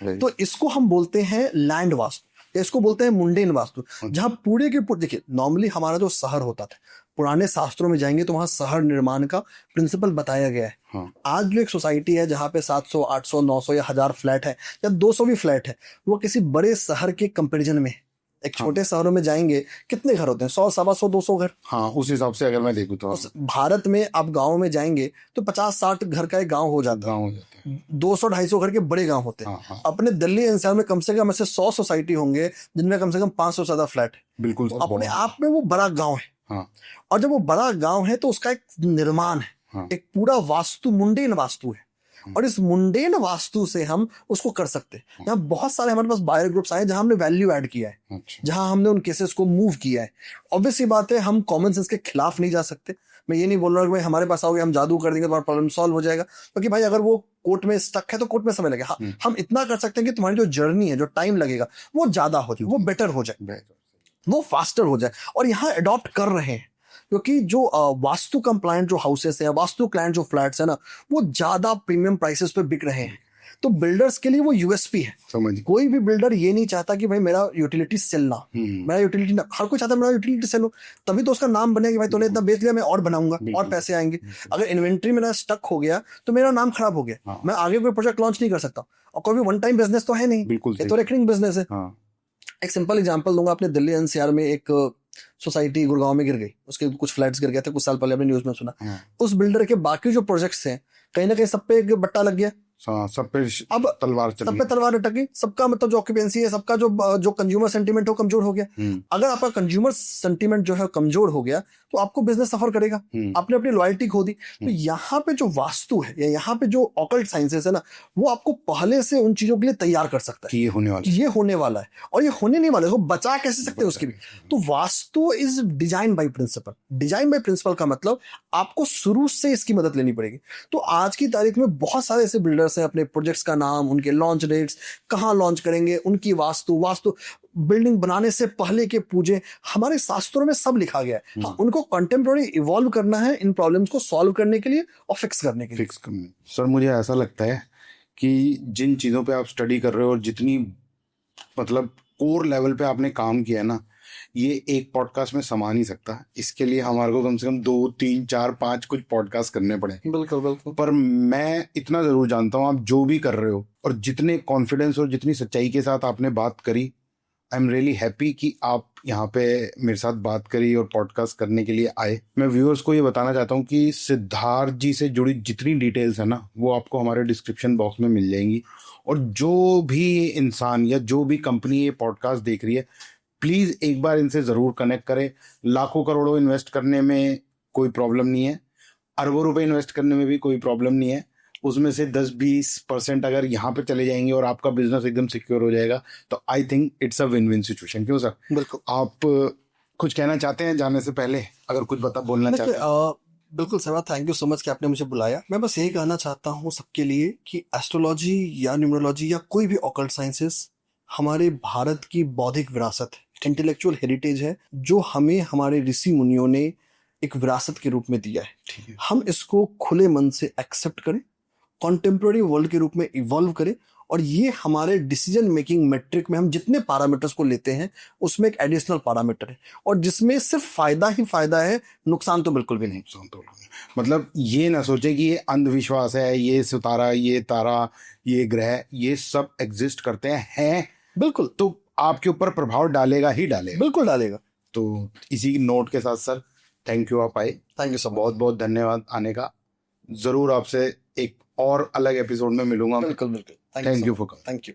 तो इसको हम बोलते हैं लैंड वास्तु, या इसको बोलते हैं मुंडेन वास्तु। जहां पूरे के पूरे, देखिए नॉर्मली हमारा जो शहर होता था, पुराने शास्त्रों में जाएंगे तो वहां शहर निर्माण का प्रिंसिपल बताया गया है। हाँ। आज जो एक सोसाइटी है जहां पे 700, 800, 900 या 1000 फ्लैट है या 200 भी फ्लैट है, वो किसी बड़े शहर के कंपैरिजन में, एक छोटे शहरों में जाएंगे कितने घर होते हैं? 100, 125, 200 घर। हाँ, उस हिसाब से अगर मैं देखूँ तो भारत में आप गाँव में जाएंगे तो 50-60 घर का एक गाँव हो जाता है। गाँव हो जाते हैं। 200-250 घर के बड़े गांव होते हैं। हाँ। अपने दिल्ली एनसीआर में कम से कम ऐसे 100 सोसाइटी होंगे जिनमें कम से कम 500 से ज्यादा फ्लैट है। बिल्कुल। तो अपने आप में वो बड़ा गांव है। हाँ। और जब वो बड़ा गांव है तो उसका एक निर्माण है। हाँ। एक पूरा वास्तु मुंडेन वास्तु है। और इस मुंडेन वास्तु से हम उसको कर सकते हैं। यहाँ बहुत सारे हमारे पास बायर ग्रुप्स आए जहां हमने वैल्यू ऐड किया है। अच्छा। जहां हमने उन केसेस को मूव किया है। ऑब्वियसली बात है, हम कॉमन सेंस के खिलाफ नहीं जा सकते। मैं ये नहीं बोल रहा कि भाई हमारे पास आओगे हम जादू कर देंगे तुम्हारा प्रॉब्लम सॉल्व हो जाएगा, क्योंकि भाई अगर वो कोर्ट में स्टक है तो कोर्ट में समय लगेगा। हम इतना कर सकते हैं कि तुम्हारी जो जर्नी है, जो टाइम लगेगा, वो ज्यादा हो जाए, वो बेटर हो जाए, वो फास्टर हो जाए। और यहाँ अडॉप्ट कर रहे हैं क्योंकि जो वास्तु कंप्लायंट जो हाउसेस है, वास्तु क्लाइंट जो फ्लैट्स है ना, वो ज्यादा प्रीमियम प्राइसेस पे बिक रहे हैं। तो बिल्डर्स के लिए वो यूएसपी है। समझ। कोई भी बिल्डर ये नहीं चाहता कि भाई मेरा यूटिलिटी सेल ना, मेरा यूटिलिटी ना, हर कोई चाहता है मेरा यूटिलिटी सेल हो, तभी तो उसका नाम बनेगा कि भाई तूने इतना बेच लिया, मैं और बनाऊंगा और पैसे आएंगे। अगर इन्वेंट्री मेरा स्टक हो गया तो मेरा नाम खराब हो गया, मैं आगे कोई प्रोजेक्ट लॉन्च नहीं कर सकता। और कोई भी वन टाइम बिजनेस तो है नहीं, ये तो रिकरिंग बिजनेस है। एक सिंपल एग्जांपल दूंगा। अपने दिल्ली एनसीआर में एक सोसाइटी गुड़गांव में गिर गई, उसके कुछ फ्लैट्स गिर गए थे कुछ साल पहले, आपने न्यूज में सुना। उस बिल्डर के बाकी जो प्रोजेक्ट्स हैं कहीं ना कहीं सब पे एक बट्टा लग गया। सब पे अब तलवार अटक गई। सबका मतलब जो ऑक्यूपेंसी है, सबका जो कंज्यूमर सेंटीमेंट हो कमजोर हो गया। अगर आपका कंज्यूमर सेंटीमेंट जो है कमजोर हो गया तो आपको बिजनेस सफर करेगा, आपने अपनी लॉयल्टी खो दी। तो यहाँ पे जो वास्तु है या यहाँ पे जो ऑकल्ट साइंसेस है ना, वो आपको पहले से उन चीजों के लिए तैयार कर सकता है। ये होने वाला है और ये होने नहीं वाला है, वो बचा कैसे सकते हैं उसके भी। तो Vastu is design by principle. Design by principle का मतलब आपको शुरू से इसकी मदद लेनी पड़ेगी। तो आज की तारीख में बहुत सारे ऐसे बिल्डर्स हैं, अपने प्रोजेक्ट्स का नाम, उनके लॉन्च डेट्स, कहाँ लॉन्च करेंगे, उनकी वास्तु बिल्डिंग बनाने से पहले के पूजे, हमारे शास्त्रों में सब लिखा गया है। हाँ, उनको कंटेम्प्रेरी इवॉल्व करना है इन प्रॉब्लम्स को सॉल्व करने के लिए और फिक्स करने के लिए। सर मुझे ऐसा लगता है कि जिन चीज़ों पे आप स्टडी कर रहे हो और जितनी मतलब कोर लेवल पे आपने काम किया है ना, ये एक पॉडकास्ट में समा नहीं सकता। इसके लिए हमारे को कम से कम 2, 3, 4, 5 कुछ पॉडकास्ट करने पड़े। बिल्कुल। पर मैं इतना जरूर जानता हूँ, आप जो भी कर रहे हो और जितने कॉन्फिडेंस और जितनी सच्चाई के साथ आपने बात करी, आई एम रियली हैप्पी कि आप यहाँ पे मेरे साथ बात करी और पॉडकास्ट करने के लिए आए। मैं व्यूअर्स को ये बताना चाहता हूँ कि सिद्धार्थ जी से जुड़ी जितनी डिटेल्स है ना, वो आपको हमारे डिस्क्रिप्शन बॉक्स में मिल जाएंगी। और जो भी इंसान या जो भी कंपनी ये पॉडकास्ट देख रही है, प्लीज एक बार इनसे जरूर कनेक्ट करें। लाखों करोड़ों इन्वेस्ट करने में कोई प्रॉब्लम नहीं है, अरबों रुपए इन्वेस्ट करने में भी कोई प्रॉब्लम नहीं है। उसमें से 10-20% अगर यहाँ पे चले जाएंगे और आपका बिजनेस एकदम सिक्योर हो जाएगा, तो I think it's a win win situation. क्यों सर? बिल्कुल। आप कुछ कहना चाहते हैं जाने से पहले, अगर कुछ बोलना चाहते हैं? बिल्कुल sir, thank you so much कि आपने मुझे बुलाया। मैं बस यही कहना चाहता हूँ सबके लिए कि एस्ट्रोलॉजी या न्यूमरोलॉजी या कोई भी ऑकल्ट साइंसेस हमारे भारत की बौद्धिक विरासत है, इंटेलेक्चुअल हेरिटेज है, जो हमें हमारे ऋषि मुनियों ने एक विरासत के रूप में दिया है। ठीक है। हम इसको खुले मन से एक्सेप्ट करें, कॉन्टेम्प्रेरी वर्ल्ड के रूप में इवॉल्व करें, और ये हमारे डिसीजन मेकिंग मेट्रिक में हम जितने पैरामीटर्स को लेते हैं उसमें एक एडिशनल पैरामीटर है, और जिसमें सिर्फ फायदा ही फायदा है, नुकसान तो बिल्कुल भी नहीं। मतलब ये ना सोचे कि ये अंधविश्वास है, ये सितारा, ये तारा, ये ग्रह, ये सब एग्जिस्ट करते हैं बिल्कुल, तो आपके ऊपर प्रभाव डालेगा ही डालेगा। बिल्कुल डालेगा। तो इसी नोट के साथ सर, थैंक यू, आप आए। Thank you so much. बहुत बहुत धन्यवाद आने का। जरूर आपसे एक और अलग एपिसोड में मिलूंगा। बिल्कुल बिल्कुल। Thank you for coming. Thank you.